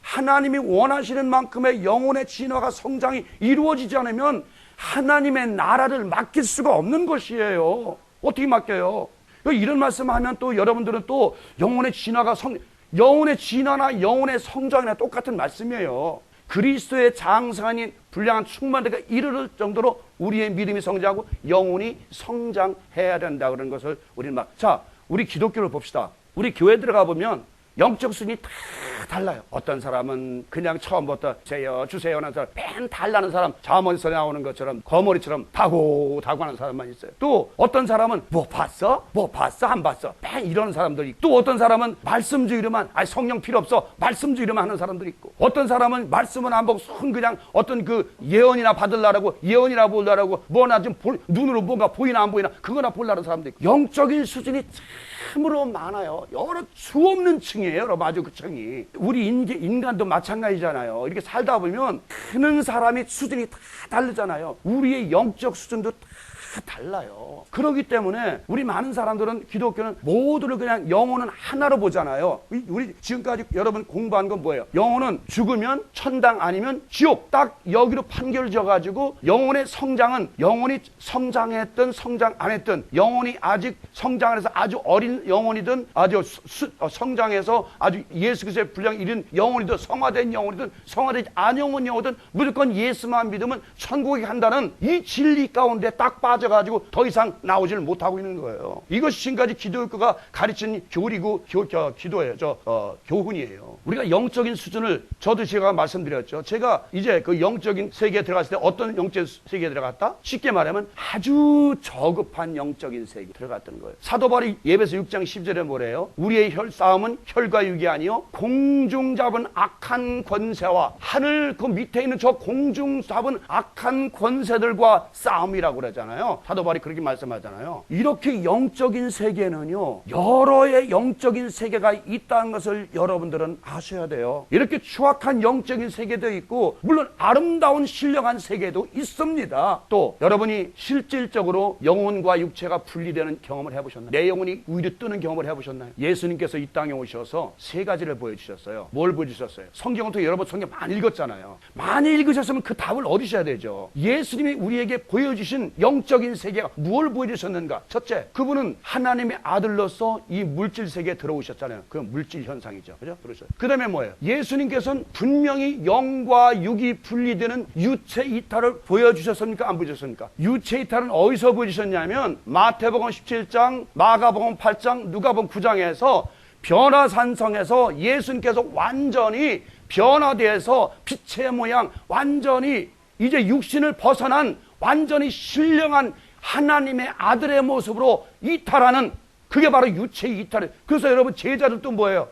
하나님이 원하시는 만큼의 영혼의 진화가 성장이 이루어지지 않으면 하나님의 나라를 맡길 수가 없는 것이에요. 어떻게 맡겨요? 이런 말씀하면 또 여러분들은 또 영혼의 진화나 영혼의 성장이나 똑같은 말씀이에요. 그리스도의 장성하니 불량한 충만대가 이르를 정도로 우리의 믿음이 성장하고 영혼이 성장해야 된다 그런 것을 우리는 우리 기독교를 봅시다. 우리 교회 들어가 보면 영적 수준이 다 달라요. 어떤 사람은 그냥 처음부터 주세요 하는 사람, 맨 달라는 사람, 자문에서 나오는 것처럼 거머리처럼 타고 하는 사람만 있어요. 또 어떤 사람은 뭐 봤어? 안 봤어? 맨 이러는 사람들이 있고, 또 어떤 사람은 말씀주의로만 성령 필요 없어 말씀주의로만 하는 사람들이 있고, 어떤 사람은 말씀은 안 보고 그냥 어떤 그 예언이나 받으려고 예언이나 보려고 뭐나 좀 눈으로 뭔가 보이나 안 보이나 그거나 보려는 사람도 있고, 영적인 수준이 참으로 많아요. 여러 수 없는 층이에요. 여러분 아주 그 층이. 우리 인간도 마찬가지잖아요. 이렇게 살다 보면 크는 사람이 수준이 다 다르잖아요. 우리의 영적 수준도 다 달라요. 그렇기 때문에 우리 많은 사람들은 기독교는 모두를 그냥 영혼은 하나로 보잖아요. 우리 지금까지 여러분 공부한 건 뭐예요? 영혼은 죽으면 천당 아니면 지옥, 딱 여기로 판결 져가지고 영혼의 성장은 영혼이 성장했든 성장 안 했든, 영혼이 아직 성장을 해서 아주 어린 영혼이든 아주 성장해서 아주 예수 그리스도의 분량 이른 영혼이든 성화된 영혼이든 성화되지 않은 영혼이든 무조건 예수만 믿으면 천국에 간다는 이 진리 가운데 딱 빠져가지고 더 이상 나오지를 못하고 있는 거예요. 이것이 지금까지 기독교가 가르친 교리고 기도예요. 교훈이에요. 우리가 영적인 수준을, 저도 제가 말씀드렸죠. 제가 이제 그 영적인 세계에 들어갔을 때 어떤 영적 세계에 들어갔다? 쉽게 말하면 아주 저급한 영적인 세계에 들어갔던 거예요. 사도 바울이 예배서 6장 10절에 뭐래요? 우리의 싸움은 혈과 육이 아니요 공중 잡은 악한 권세와 하늘 그 밑에 있는 저 공중 잡은 악한 권세들과 싸움이라고 그러잖아요. 말씀하잖아요. 사도 바울이 그렇게 말씀하잖아요. 이렇게 영적인 세계는요, 여러의 영적인 세계가 있다는 것을 여러분들은 아셔야 돼요. 이렇게 추악한 영적인 세계도 있고, 물론 아름다운 신령한 세계도 있습니다. 또 여러분이 실질적으로 영혼과 육체가 분리되는 경험을 해보셨나요? 내 영혼이 위로 뜨는 경험을 해보셨나요? 예수님께서 이 땅에 오셔서 세 가지를 보여주셨어요. 뭘 보여주셨어요? 성경을 통해 여러분 성경 많이 읽었잖아요. 많이 읽으셨으면 그 답을 얻으셔야 되죠. 예수님이 우리에게 보여주신 영적인 세계가 무엇을 보여주셨는가? 첫째, 그분은 하나님의 아들로서 이 물질 세계에 들어오셨잖아요. 그건 물질 현상이죠. 그죠? 그렇죠. 그 다음에 뭐예요? 예수님께서는 분명히 영과 육이 분리되는 유체 이탈을 보여주셨습니까? 안 보여주셨습니까? 유체 이탈은 어디서 보여주셨냐면 마태복음 17장, 마가복음 8장, 누가복음 9장에서 변화산성에서 예수님께서 완전히 변화되어서 빛의 모양, 완전히 이제 육신을 벗어난 완전히 신령한 하나님의 아들의 모습으로 이탈하는, 그게 바로 유체 이탈이에요. 그래서 여러분 제자들도 뭐예요?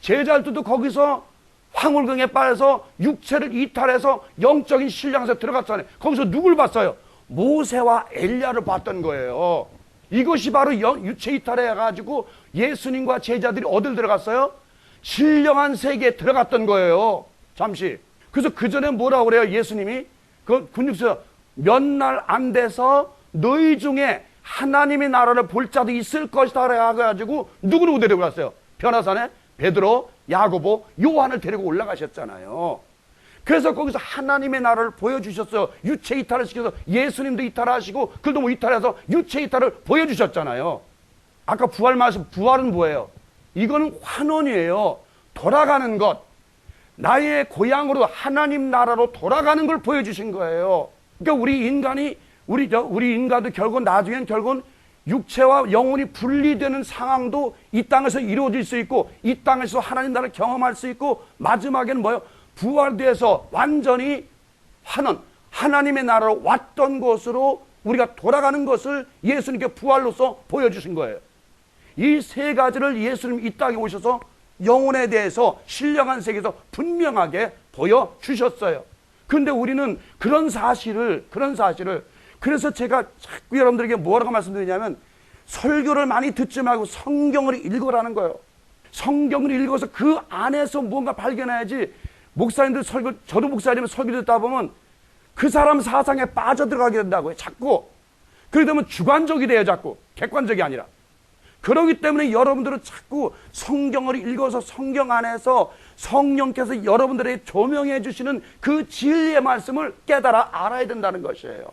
제자들도 거기서 황홀경에 빠져서 육체를 이탈해서 영적인 신령에서 들어갔잖아요. 거기서 누굴 봤어요? 모세와 엘리야를 봤던 거예요. 이것이 바로 유체 이탈해가지고 예수님과 제자들이 어딜 들어갔어요? 신령한 세계에 들어갔던 거예요. 잠시. 그래서 그 전에 뭐라고 그래요? 예수님이 그 군육서 몇 날 안 돼서 너희 중에 하나님의 나라를 볼 자도 있을 것이다 해가지고 누구누구 데리고 갔어요? 변화산에 베드로, 야고보, 요한을 데리고 올라가셨잖아요. 그래서 거기서 하나님의 나라를 보여주셨어요. 유체 이탈을 시켜서 예수님도 이탈하시고 그들도 뭐 이탈해서 유체 이탈을 보여주셨잖아요. 아까 부활 말씀, 부활은 뭐예요? 이거는 환원이에요. 돌아가는 것. 나의 고향으로 하나님 나라로 돌아가는 걸 보여주신 거예요. 그러니까 우리 인간도 결국 나중엔 결국은 육체와 영혼이 분리되는 상황도 이 땅에서 이루어질 수 있고, 이 땅에서 하나님 나라를 경험할 수 있고, 마지막에는 뭐예요? 부활돼서 완전히 환원, 하나님의 나라로 왔던 곳으로 우리가 돌아가는 것을 예수님께 부활로서 보여주신 거예요. 이 세 가지를 예수님 이 땅에 오셔서 영혼에 대해서 신령한 세계에서 분명하게 보여주셨어요. 그런데 우리는 그런 사실을 그래서 제가 자꾸 여러분들에게 뭐라고 말씀드리냐면, 설교를 많이 듣지 말고 성경을 읽으라는 거예요. 성경을 읽어서 그 안에서 뭔가 발견해야지. 목사님들 저도 목사님은 설교 듣다 보면 그 사람 사상에 빠져들어가게 된다고요. 자꾸. 그러게 되면 주관적이 돼요. 자꾸. 객관적이 아니라. 그렇기 때문에 여러분들은 자꾸 성경을 읽어서 성경 안에서 성령께서 여러분들에게 조명해 주시는 그 진리의 말씀을 깨달아 알아야 된다는 것이에요.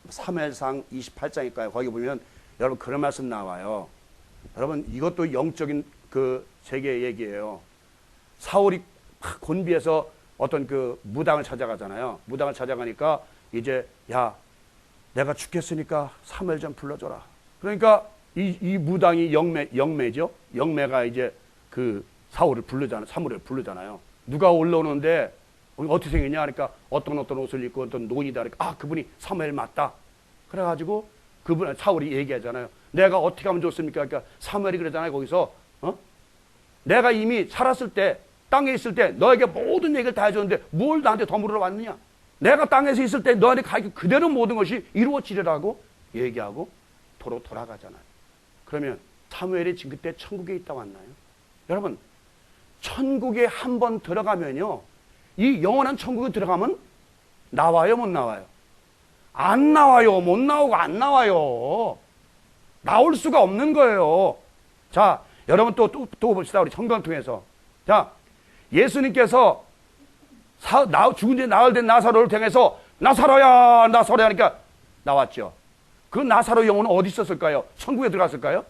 사무엘상 28장일까요? 거기 보면 여러분 그런 말씀 나와요. 여러분 이것도 영적인 그 세계의 얘기예요. 사울이 곤비에서 어떤 그 무당을 찾아가잖아요. 무당을 찾아가니까 이제 야, 내가 죽겠으니까 사무엘 좀 불러줘라. 그러니까 이 무당이 영매죠. 영매가 이제 그 사울을 부르잖아요. 사무엘을 부르잖아요. 누가 올라오는데 어떻게 생겼냐 하니까 어떤 옷을 입고 어떤 논이다. 그러니까 그분이 사무엘 맞다. 그래가지고 그분 사울이 얘기하잖아요. 내가 어떻게 하면 좋습니까? 그러니까 사무엘이 그러잖아요. 거기서 내가 이미 살았을 때 땅에 있을 때 너에게 모든 얘기를 다 해줬는데 뭘 나한테 더 물으러 왔느냐? 내가 땅에서 있을 때 너한테 가르쳐 그대로 모든 것이 이루어지리라고 얘기하고 도로 돌아가잖아요. 그러면 사무엘이 지금 그때 천국에 있다 왔나요? 여러분, 천국에 한번 들어가면요, 이 영원한 천국에 들어가면 나와요, 못 나와요? 안 나와요. 못 나오고 안 나와요. 나올 수가 없는 거예요. 자, 여러분 또 봅시다. 우리 성경을 통해서. 자, 예수님께서 죽은 지 나흘 된 나사로를 통해서 나사로야 하니까 나왔죠. 그 나사로 영혼은 어디 있었을까요? 천국에 들어갔을까요?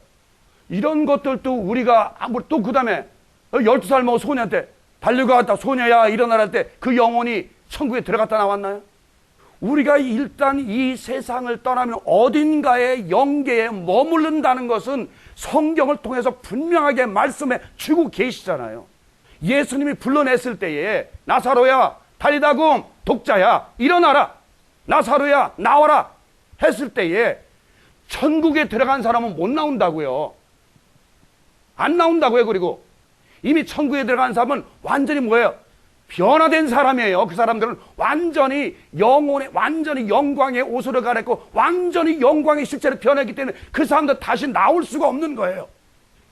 이런 것들도 우리가 또 그 다음에 12살 먹은 소녀한테 달려갔다 소녀야 일어나라 할 때 그 영혼이 천국에 들어갔다 나왔나요? 우리가 일단 이 세상을 떠나면 어딘가의 영계에 머무른다는 것은 성경을 통해서 분명하게 말씀해 주고 계시잖아요. 예수님이 불러냈을 때에 나사로야 달리다굼 독자야 일어나라 나사로야 나와라 했을 때에 천국에 들어간 사람은 못 나온다고요. 안 나온다고요. 그리고 이미 천국에 들어간 사람은 완전히 뭐예요? 변화된 사람이에요. 그 사람들은 완전히 완전히 영광의 옷으로 갈아입고 완전히 영광의 실제로 변했기 때문에 그 사람들 다시 나올 수가 없는 거예요.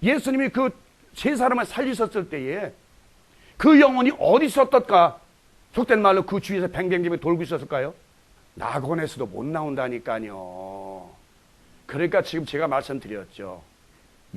예수님이 그 세 사람을 살리셨을 때에 그 영혼이 어디 있었던가? 속된 말로 그 주위에서 뱅뱅뱅 돌고 있었을까요? 낙원에서도 못 나온다니까요. 그러니까 지금 제가 말씀드렸죠.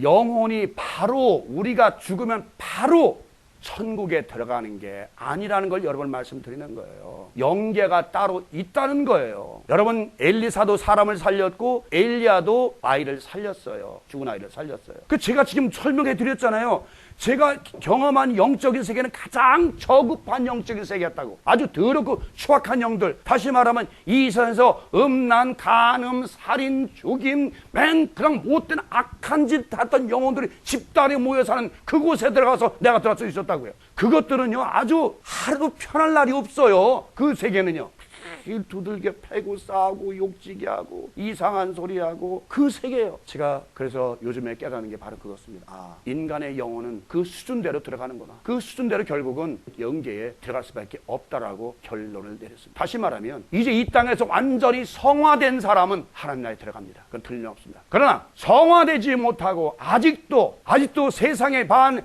영혼이 바로 우리가 죽으면 바로 천국에 들어가는 게 아니라는 걸 여러분 말씀드리는 거예요. 영계가 따로 있다는 거예요. 여러분, 엘리사도 사람을 살렸고 엘리야도 아이를 살렸어요. 죽은 아이를 살렸어요. 제가 지금 설명해 드렸잖아요. 제가 경험한 영적인 세계는 가장 저급한 영적인 세계였다고. 아주 더럽고 추악한 영들. 다시 말하면 이 세상에서 음란, 간음, 살인, 죽임, 그냥 못된 악한 짓 했던 영혼들이 집단에 모여 사는 그곳에 들어가서 내가 들어갈 수 있었다고요. 그것들은요, 아주 하루도 편할 날이 없어요. 그 세계는요. 두들겨 패고 싸우고 욕지게 하고 이상한 소리 하고 그 세계예요. 제가 그래서 요즘에 깨닫는 게 바로 그렇습니다. 인간의 영혼은 그 수준대로 들어가는구나. 그 수준대로 결국은 영계에 들어갈 수밖에 없다라고 결론을 내렸습니다. 다시 말하면 이제 이 땅에서 완전히 성화된 사람은 하나님 나라에 들어갑니다. 그건 틀림없습니다. 그러나 성화되지 못하고 아직도 세상에 반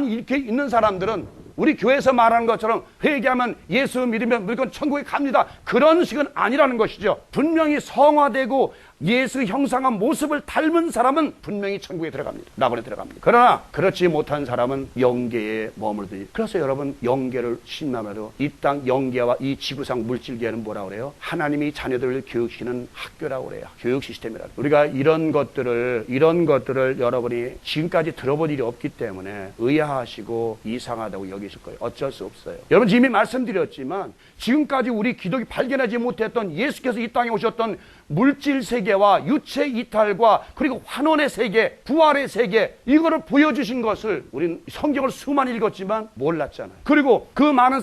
이렇게 있는 사람들은 우리 교회에서 말하는 것처럼 회개하면 예수 믿으면 무조건 천국에 갑니다. 그런 식은 아니라는 것이죠. 분명히 성화되고 예수 형상한 모습을 닮은 사람은 분명히 천국에 들어갑니다. 낙원에 들어갑니다. 그러나 그렇지 못한 사람은 영계에 머물더니, 그래서 여러분, 영계를 신나면도 이 땅 영계와 이 지구상 물질계는 뭐라고 그래요? 하나님이 자녀들을 교육시키는 학교라고 그래요. 교육 시스템이라고. 우리가 이런 것들을 여러분이 지금까지 들어본 일이 없기 때문에 의아하시고 이상하다고 여기실 거예요. 어쩔 수 없어요. 여러분, 이미 말씀드렸지만 지금까지 우리 기독이 발견하지 못했던 예수께서 이 땅에 오셨던 물질 세계와 유체 이탈과 그리고 환원의 세계, 부활의 세계, 이거를 보여주신 것을 우리는 성경을 수만 읽었지만 몰랐잖아요. 그리고 그 많은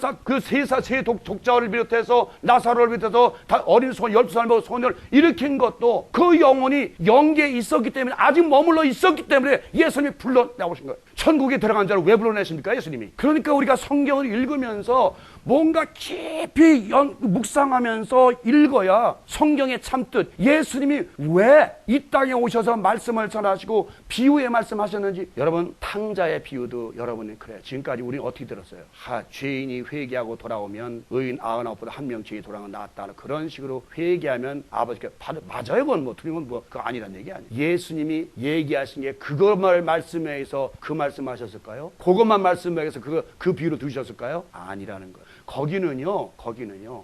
세 독자를 비롯해서 나사로를 비롯해서 다 어린 소년 12살 먹은 소년을 일으킨 것도 그 영혼이 영계에 있었기 때문에, 아직 머물러 있었기 때문에 예수님이 불러 나오신 거예요. 천국에 들어간 자를 왜 불러내십니까? 예수님이. 그러니까 우리가 성경을 읽으면서 뭔가 깊이 묵상하면서 읽어야 성경의 참뜻, 예수님이 왜 이 땅에 오셔서 말씀을 전하시고 비유의 말씀하셨는지. 여러분, 탕자의 비유도 여러분이 그래요. 지금까지 우리는 어떻게 들었어요? 죄인이 회개하고 돌아오면 의인 99보다 한 명 죄인이 돌아오는 게 낫다. 그런 식으로 회개하면 아버지께 맞아요. 그건 뭐 틀린 건 그거 아니란 얘기 아니에요. 예수님이 얘기하신 게 그것만 말씀해서 그 말씀하셨을까요? 그것만 말씀해서 그 비유로 두셨을까요? 아니라는 거예요. 거기는요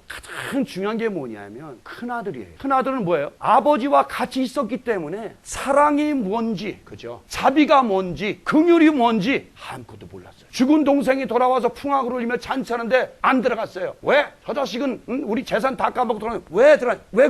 가장 중요한 게 뭐냐면 큰아들이에요. 큰아들은 뭐예요? 아버지와 같이 있었기 때문에 사랑이 뭔지, 그죠? 자비가 뭔지, 긍휼이 뭔지 아무것도 몰랐어요. 죽은 동생이 돌아와서 풍악을 울리며 잔치하는데 안 들어갔어요. 왜? 저 자식은 우리 재산 다 까먹고 들어가는. 왜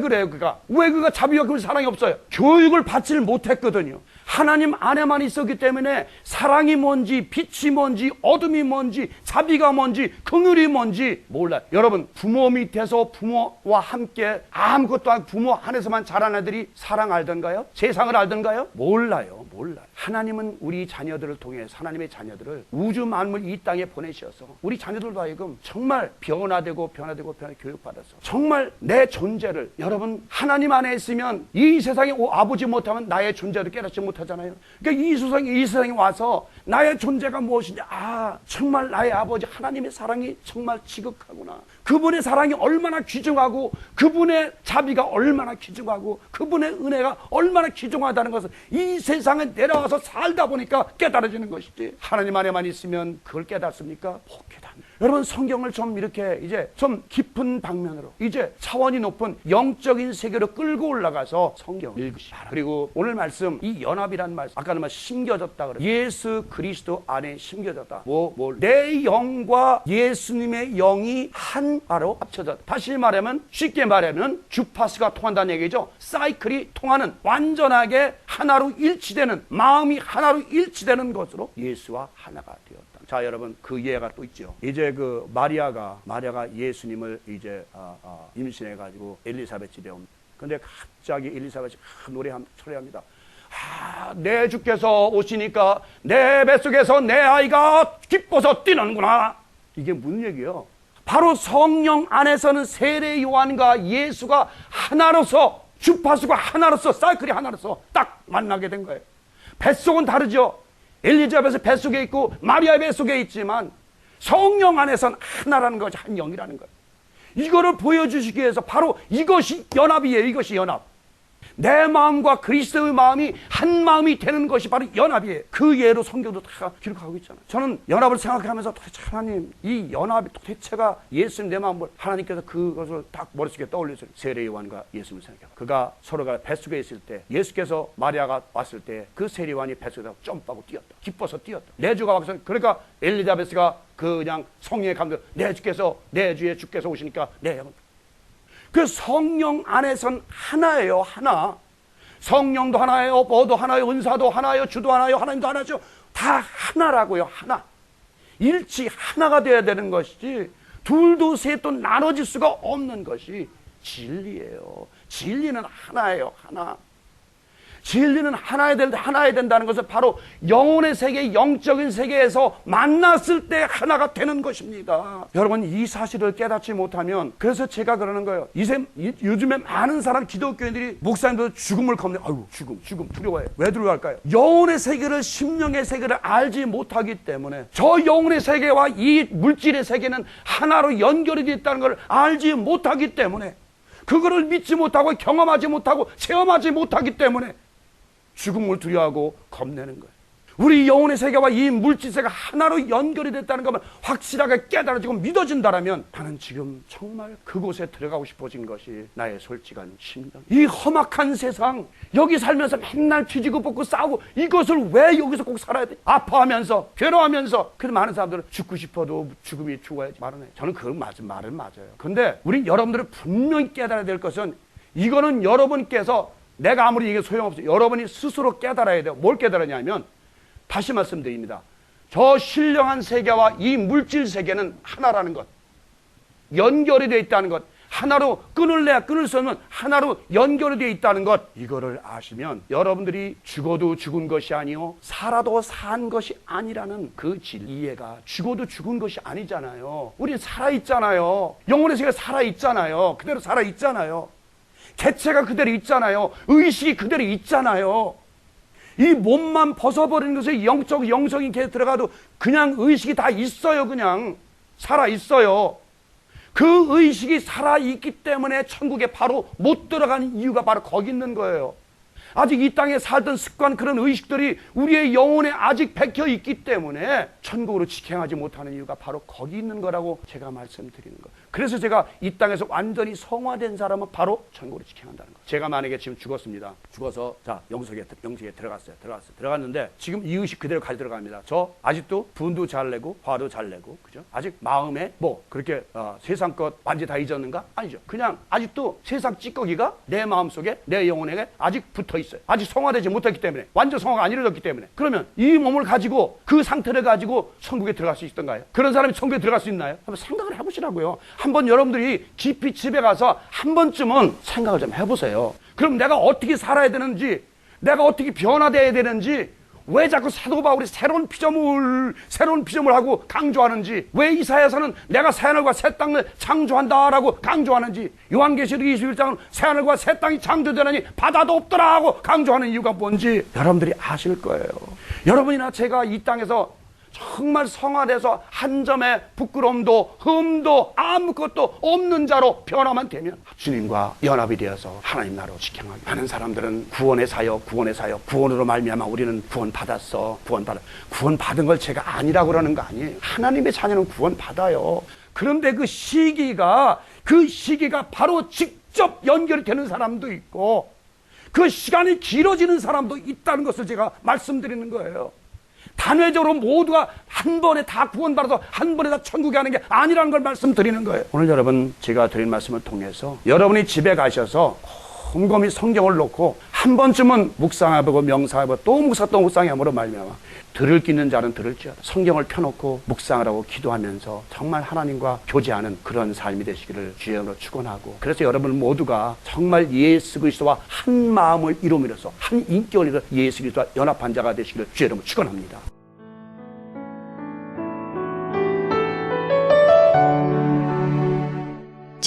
그래요? 왜 그가 자비와 긍휼, 사랑이 없어요? 교육을 받지를 못했거든요. 하나님 안에만 있었기 때문에 사랑이 뭔지, 빛이 뭔지, 어둠이 뭔지, 자비가 뭔지, 긍휼이 뭔지 몰라요. 여러분, 부모 밑에서 부모와 함께 아무것도 안 부모 안에서만 자란 애들이 사랑 알던가요? 세상을 알던가요? 몰라요. 하나님은 우리 자녀들을 통해서, 하나님의 자녀들을 우주 만물 이 땅에 보내셔서 우리 자녀들도 하여금 정말 변화되고 교육받아서 정말 내 존재를, 여러분, 하나님 안에 있으면 이 세상에 아버지 못하면 나의 존재도 깨닫지 못하잖아요. 그러니까 이 세상에 와서 나의 존재가 무엇인지, 정말 나의 아버지 하나님의 사랑이 정말 지극하구나. 그분의 사랑이 얼마나 귀중하고, 그분의 자비가 얼마나 귀중하고, 그분의 은혜가 얼마나 귀중하다는 것을 이 세상에 내려와서 살다 보니까 깨달아지는 것이지. 하나님 안에만 있으면 그걸 깨닫습니까? 못 깨닫습니다. 여러분, 성경을 좀 이렇게 이제 좀 깊은 방면으로, 이제 차원이 높은 영적인 세계로 끌고 올라가서 성경을 읽으시라. 그리고 오늘 말씀, 이 연합이라는 말씀, 아까는 말 심겨졌다 그래요. 예수 그리스도 안에 심겨졌다. 내 영과 예수님의 영이 하나로 합쳐졌다. 다시 말하면, 쉽게 말하면 주파수가 통한다는 얘기죠. 사이클이 통하는, 완전하게 하나로 일치되는, 마음이 하나로 일치되는 것으로 예수와 하나가 되었다. 자, 여러분, 그 예가 또 있죠. 이제 그 마리아가 예수님을 이제 임신해가지고 엘리사벳 집에 옵니다. 근데 갑자기 엘리사벳이 노래합니다. 내 주께서 오시니까 내 뱃속에서 내 아이가 기뻐서 뛰는구나. 이게 무슨 얘기예요? 바로 성령 안에서는 세례 요한과 예수가 하나로서, 주파수가 하나로서, 사이클이 하나로서 딱 만나게 된 거예요. 뱃속은 다르죠. 엘리자벳의 뱃속에 있고 마리아의 뱃속에 있지만 성령 안에서는 하나라는 것이, 한 영이라는 거예요. 이거를 보여주시기 위해서 바로 이것이 연합이에요. 이것이 연합. 내 마음과 그리스도의 마음이 한 마음이 되는 것이 바로 연합이에요. 그 예로 성경도 다 기록하고 있잖아요. 저는 연합을 생각하면서 도대체 하나님, 이 연합이 도대체가 예수님 내 마음을, 하나님께서 그것을 딱 머릿속에 떠올리세요. 세례 요한과 예수님을 생각해요. 그가 서로가 뱃속에 있을 때, 예수께서 마리아가 왔을 때 그 세례 요한이 뱃속에서 점프하고 뛰었다. 기뻐서 뛰었다. 내 주가 와서, 그러니까 엘리자베스가 그냥 성령의 감동, 내 주의 주께서 오시니까 내 영은, 그 성령 안에선 하나예요. 하나. 성령도 하나예요. 뭐도 하나예요. 은사도 하나예요. 주도 하나예요. 하나님도 하나죠. 다 하나라고요. 하나. 일치 하나가 되어야 되는 것이지 둘도 셋도 나눠질 수가 없는 것이 진리예요. 진리는 하나예요. 하나. 진리는 하나야 된다는 것은 바로 영혼의 세계, 영적인 세계에서 만났을 때 하나가 되는 것입니다. 여러분, 이 사실을 깨닫지 못하면, 그래서 제가 그러는 거예요. 요즘에 많은 사람, 기독교인들이 목사님들 죽음을 겁내. 아유, 죽음 두려워해. 왜 두려워할까요? 영혼의 세계를, 심령의 세계를 알지 못하기 때문에, 저 영혼의 세계와 이 물질의 세계는 하나로 연결이 되어 있다는 걸 알지 못하기 때문에, 그거를 믿지 못하고 경험하지 못하고 체험하지 못하기 때문에 죽음을 두려워하고 겁내는 거예요. 우리 영혼의 세계와 이 물질 세계가 하나로 연결이 됐다는 것만 확실하게 깨달아지고 믿어진다면 나는 지금 정말 그곳에 들어가고 싶어진 것이 나의 솔직한 심령. 이 험악한 세상, 여기 살면서 맨날 뒤지고 볶고 싸우고, 이것을 왜 여기서 꼭 살아야 돼? 아파하면서 괴로워하면서. 그래서 많은 사람들은 죽고 싶어도 죽음이 죽어야지 말은 해. 저는 그 말은 맞아요. 근데 우리 여러분들은 분명히 깨달아야 될 것은, 이거는 여러분께서, 내가 아무리 이게 소용없어요. 여러분이 스스로 깨달아야 돼요. 뭘 깨달았냐면, 다시 말씀드립니다. 저 신령한 세계와 이 물질 세계는 하나라는 것, 연결이 되어 있다는 것, 하나로 끊을래야 끊을 수 없는 하나로 연결이 되어 있다는 것, 이거를 아시면 여러분들이 죽어도 죽은 것이 아니요 살아도 산 것이 아니라는 그 이해가, 죽어도 죽은 것이 아니잖아요. 우리 살아있잖아요. 영혼의 세계가 살아있잖아요. 그대로 살아있잖아요. 개체가 그대로 있잖아요. 의식이 그대로 있잖아요. 이 몸만 벗어버리는 것에 영성이 계속 들어가도 그냥 의식이 다 있어요. 그냥 살아있어요. 그 의식이 살아있기 때문에 천국에 바로 못 들어가는 이유가 바로 거기 있는 거예요. 아직 이 땅에 살던 습관, 그런 의식들이 우리의 영혼에 아직 박혀 있기 때문에 천국으로 직행하지 못하는 이유가 바로 거기 있는 거라고 제가 말씀드리는 거예요. 그래서 제가 이 땅에서 완전히 성화된 사람은 바로 천국으로 직행한다는 거예요. 제가 만약에 지금 죽었습니다. 죽어서 자 영석에 들어갔어요. 들어갔는데 지금 이 의식 그대로 가져 들어갑니다. 저 아직도 분도 잘 내고 화도 잘 내고, 그죠? 아직 마음에 뭐 그렇게 세상 것 완전히 다 잊었는가? 아니죠. 그냥 아직도 세상 찌꺼기가 내 마음속에, 내 영혼에게 아직 붙어 있어요. 아직 성화되지 못했기 때문에, 완전 성화가 안 이루어졌기 때문에. 그러면 이 몸을 가지고, 그 상태를 가지고 천국에 들어갈 수 있던가요? 그런 사람이 천국에 들어갈 수 있나요? 한번 생각을 해보시라고요. 한번 여러분들이 깊이 집에 가서 한 번쯤은 생각을 좀 해보세요. 그럼 내가 어떻게 살아야 되는지, 내가 어떻게 변화되어야 되는지, 왜 자꾸 사도 바울이 새로운 피조물 하고 강조하는지, 왜 이사야서는 내가 새하늘과 새 땅을 창조한다라고 강조하는지, 요한계시록 21장은 새하늘과 새 땅이 창조되나니 바다도 없더라 하고 강조하는 이유가 뭔지 여러분들이 아실 거예요. 여러분이나 제가 이 땅에서 정말 성화돼서 한 점의 부끄러움도 흠도 아무것도 없는 자로 변화만 되면 주님과 연합이 되어서 하나님 나라로 직행하게. 많은 사람들은 구원의 사역, 구원으로 말미암아 우리는 구원받았어. 구원받은 걸 제가 아니라고 그러는 거 아니에요. 하나님의 자녀는 구원받아요. 그런데 그 시기가 바로 직접 연결이 되는 사람도 있고, 그 시간이 길어지는 사람도 있다는 것을 제가 말씀드리는 거예요. 단회적으로 모두가 한 번에 다 구원받아서 한 번에 다 천국에 가는 게 아니라는 걸 말씀드리는 거예요. 오늘 여러분, 제가 드린 말씀을 통해서 여러분이 집에 가셔서 곰곰이 성경을 놓고 한 번쯤은 묵상해보고 명상해보고 또 묵상해보로 말미암아 들을 끼 있는 자는 들을지어다. 성경을 펴놓고 묵상을 하고 기도하면서 정말 하나님과 교제하는 그런 삶이 되시기를 주의 이름으로 축원하고, 그래서 여러분 모두가 정말 예수 그리스도와 한 마음을 이루면서 한 인격을 이루어 예수 그리스도와 연합한 자가 되시기를 주의 이름으로 축원합니다.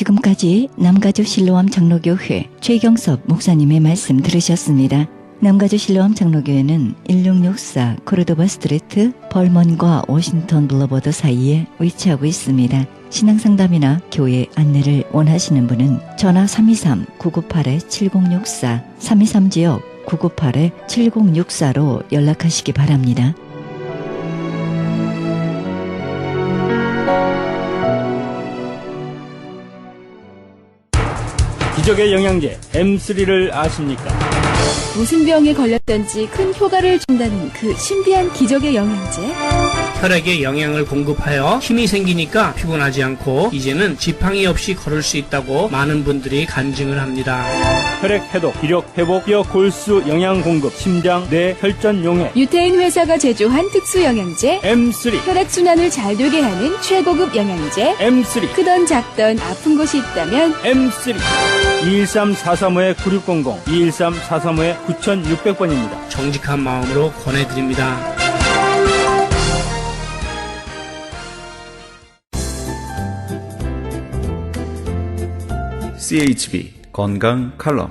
지금까지 남가주 실로암 장로교회 최경섭 목사님의 말씀 들으셨습니다. 남가주 실로암 장로교회는 1664 코르도바 스트리트 벌먼과 워싱턴 블러버드 사이에 위치하고 있습니다. 신앙상담이나 교회 안내를 원하시는 분은 전화 323-998-7064, 323지역 998-7064로 연락하시기 바랍니다. 기적의 영양제 M3를 아십니까? 무슨 병에 걸렸던지 큰 효과를 준다는 그 신비한 기적의 영양제. 혈액에 영양을 공급하여 힘이 생기니까 피곤하지 않고 이제는 지팡이 없이 걸을 수 있다고 많은 분들이 간증을 합니다. 혈액 해독, 기력 회복, 뼈 골수 영양 공급, 심장, 뇌, 혈전 용해. 유태인 회사가 제조한 특수 영양제. M3, 혈액 순환을 잘 되게 하는 최고급 영양제. M3, 크던 작던 아픈 곳이 있다면 M3. 213-435-9600, 213-435-9600번입니다. 정직한 마음으로 권해드립니다. CHB 건강 칼럼.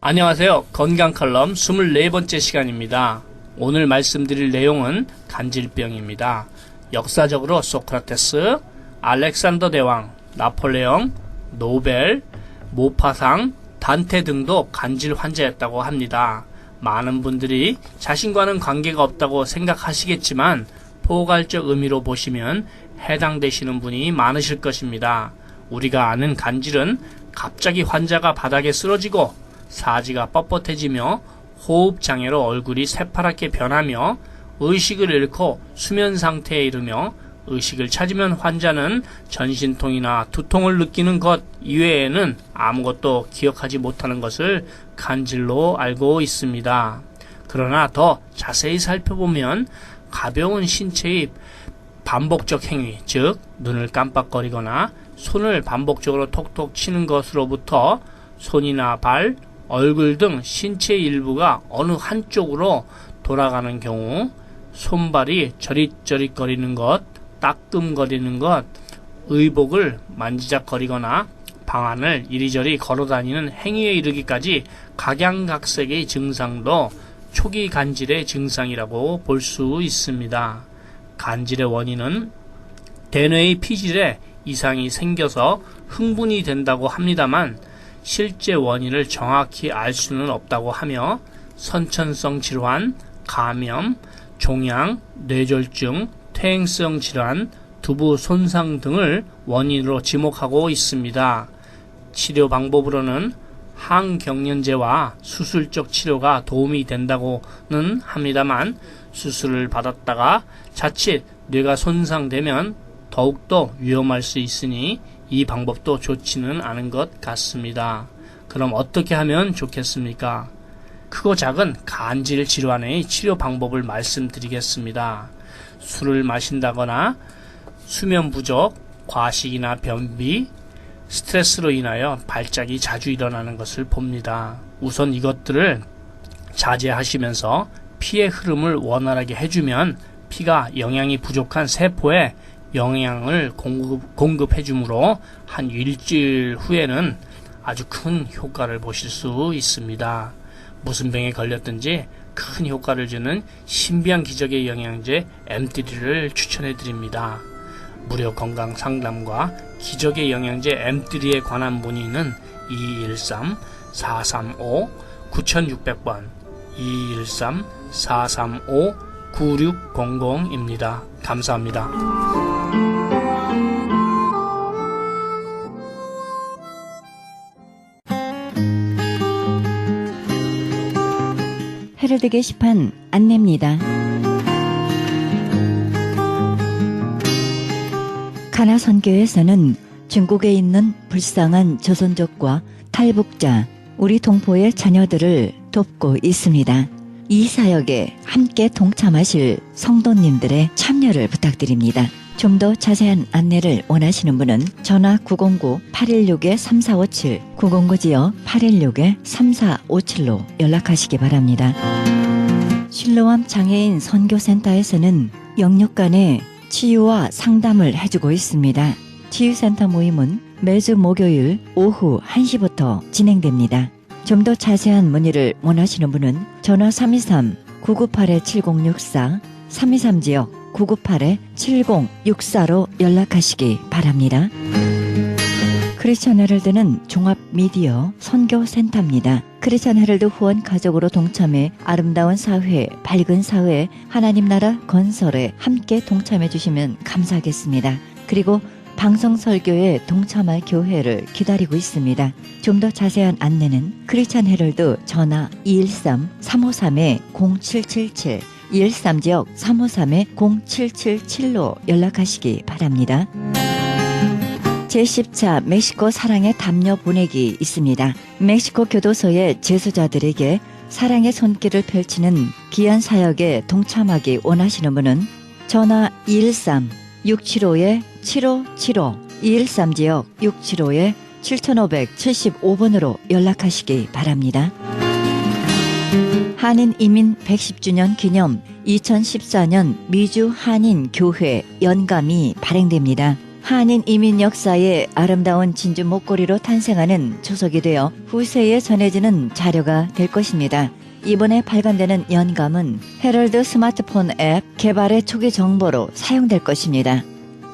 안녕하세요. 건강 칼럼 24번째 시간입니다. 오늘 말씀드릴 내용은 간질병입니다. 역사적으로 소크라테스, 알렉산더 대왕, 나폴레옹, 노벨, 모파상, 단테 등도 간질 환자였다고 합니다. 많은 분들이 자신과는 관계가 없다고 생각하시겠지만 포괄적 의미로 보시면 해당되시는 분이 많으실 것입니다. 우리가 아는 간질은 갑자기 환자가 바닥에 쓰러지고 사지가 뻣뻣해지며 호흡장애로 얼굴이 새파랗게 변하며 의식을 잃고 수면 상태에 이르며 의식을 찾으면 환자는 전신통이나 두통을 느끼는 것 이외에는 아무것도 기억하지 못하는 것을 간질로 알고 있습니다. 그러나 더 자세히 살펴보면 가벼운 신체의 반복적 행위, 즉 눈을 깜빡거리거나 손을 반복적으로 톡톡 치는 것으로부터 손이나 발, 얼굴 등 신체 일부가 어느 한쪽으로 돌아가는 경우, 손발이 저릿저릿거리는 것, 따끔거리는 것, 의복을 만지작거리거나 방안을 이리저리 걸어다니는 행위에 이르기까지 각양각색의 증상도 초기 간질의 증상이라고 볼 수 있습니다. 간질의 원인은 대뇌의 피질에 이상이 생겨서 흥분이 된다고 합니다만 실제 원인을 정확히 알 수는 없다고 하며 선천성 질환, 감염, 종양, 뇌졸중, 퇴행성 질환, 두부 손상 등을 원인으로 지목하고 있습니다. 치료 방법으로는 항경련제와 수술적 치료가 도움이 된다고는 합니다만 수술을 받았다가 자칫 뇌가 손상되면 더욱더 위험할 수 있으니 이 방법도 좋지는 않은 것 같습니다. 그럼 어떻게 하면 좋겠습니까? 크고 작은 간질 질환의 치료 방법을 말씀드리겠습니다. 술을 마신다거나 수면 부족, 과식이나 변비, 스트레스로 인하여 발작이 자주 일어나는 것을 봅니다. 우선 이것들을 자제하시면서 피의 흐름을 원활하게 해주면 피가 영양이 부족한 세포에 영양을 공급해주므로 한 일주일 후에는 아주 큰 효과를 보실 수 있습니다. 무슨 병에 걸렸든지 큰 효과를 주는 신비한 기적의 영양제 M3를 추천해드립니다. 무료 건강 상담과 기적의 영양제 M3에 관한 문의는 213-435-9600번 213-435-9600입니다. 감사합니다. 헤럴드 게시판 안내입니다. 가나 선교에서는 중국에 있는 불쌍한 조선족과 탈북자, 우리 동포의 자녀들을 돕고 있습니다. 이 사역에 함께 동참하실 성도님들의 참여를 부탁드립니다. 좀 더 자세한 안내를 원하시는 분은 전화 909-816-3457, 909지역 816-3457로 연락하시기 바랍니다. 실로암 장애인 선교센터에서는 영육 간의 치유와 상담을 해주고 있습니다. 치유센터 모임은 매주 목요일 오후 1시부터 진행됩니다. 좀 더 자세한 문의를 원하시는 분은 전화 323-998-7064, 323지역 998-7064로 연락하시기 바랍니다. 크리스천 헤럴드는 종합 미디어 선교센터입니다. 크리스천 헤럴드 후원 가족으로 동참해 아름다운 사회, 밝은 사회, 하나님 나라 건설에 함께 동참해 주시면 감사하겠습니다. 그리고 방송 설교에 동참할 교회를 기다리고 있습니다. 좀 더 자세한 안내는 크리스천 헤럴드 전화 213-353-0777, 213지역 353-0777로 연락하시기 바랍니다. 제10차 멕시코 사랑의 담요 보내기 있습니다. 멕시코 교도소의 재소자들에게 사랑의 손길을 펼치는 귀한 사역에 동참하기 원하시는 분은 전화 213-675-7575, 213지역 675-7575번으로 연락하시기 바랍니다. 한인 이민 110주년 기념 2014년 미주 한인 교회 연감이 발행됩니다. 한인 이민 역사의 아름다운 진주 목걸이로 탄생하는 초석이 되어 후세에 전해지는 자료가 될 것입니다. 이번에 발간되는 연감은 헤럴드 스마트폰 앱 개발의 초기 정보로 사용될 것입니다.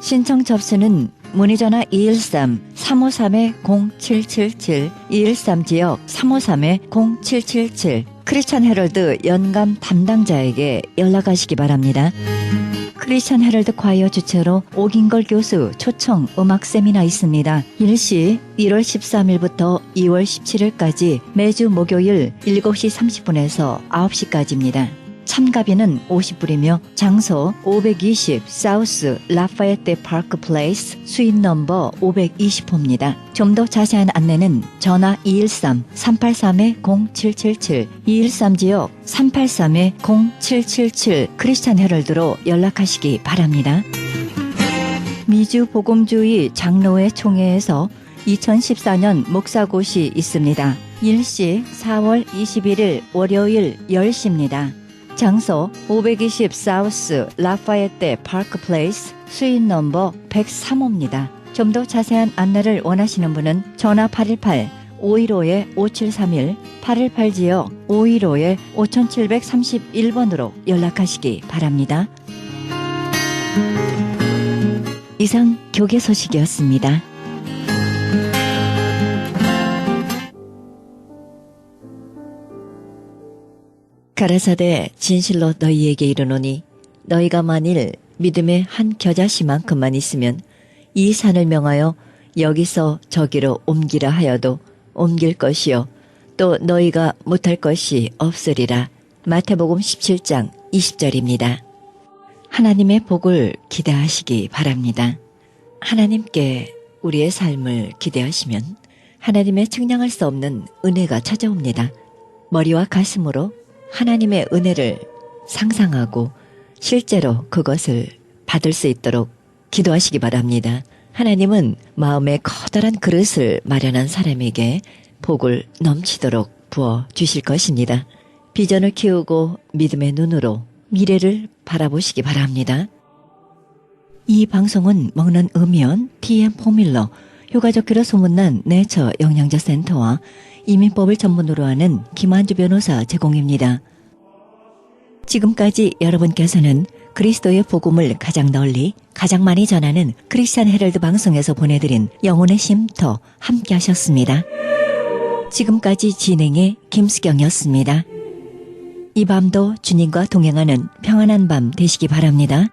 신청 접수는 문의전화 213-353-0777, 213지역 353-0777, 크리스천 헤럴드 연감 담당자에게 연락하시기 바랍니다. 크리스천 헤럴드 과이어 주최로 오긴걸 교수 초청 음악 세미나 있습니다. 일시 1월 13일부터 2월 17일까지 매주 목요일 7시 30분에서 9시까지입니다. 참가비는 50불이며 장소 520 사우스 라파에테 파크 플레이스 수입 넘버 520호입니다. 좀 더 자세한 안내는 전화 213-383-0777, 213지역 383-0777 크리스천 헤럴드로 연락하시기 바랍니다. 미주 복음주의 장로회 총회에서 2014년 목사고시 있습니다. 일시 4월 21일 월요일 10시입니다. 장소 520 사우스 라파에테 파크 플레이스 수입 넘버 103호입니다. 좀 더 자세한 안내를 원하시는 분은 전화 818-515-5731, 818지역 515-5731번으로 연락하시기 바랍니다. 이상 교계 소식이었습니다. 가라사대 진실로 너희에게 이르노니 너희가 만일 믿음의 한 겨자씨만큼만 있으면 이 산을 명하여 여기서 저기로 옮기라 하여도 옮길 것이요 또 너희가 못할 것이 없으리라. 마태복음 17장 20절입니다. 하나님의 복을 기대하시기 바랍니다. 하나님께 우리의 삶을 기대하시면 하나님의 측량할 수 없는 은혜가 찾아옵니다. 머리와 가슴으로 하나님의 은혜를 상상하고 실제로 그것을 받을 수 있도록 기도하시기 바랍니다. 하나님은 마음에 커다란 그릇을 마련한 사람에게 복을 넘치도록 부어 주실 것입니다. 비전을 키우고 믿음의 눈으로 미래를 바라보시기 바랍니다. 이 방송은 먹는 음연 TM 포뮬러, 효과좋기로 소문난 내처 영양제 센터와 이민법을 전문으로 하는 김한주 변호사 제공입니다. 지금까지 여러분께서는 그리스도의 복음을 가장 널리 가장 많이 전하는 크리스천 헤럴드 방송에서 보내드린 영혼의 쉼터 함께 하셨습니다. 지금까지 진행의 김수경이었습니다. 이 밤도 주님과 동행하는 평안한 밤 되시기 바랍니다.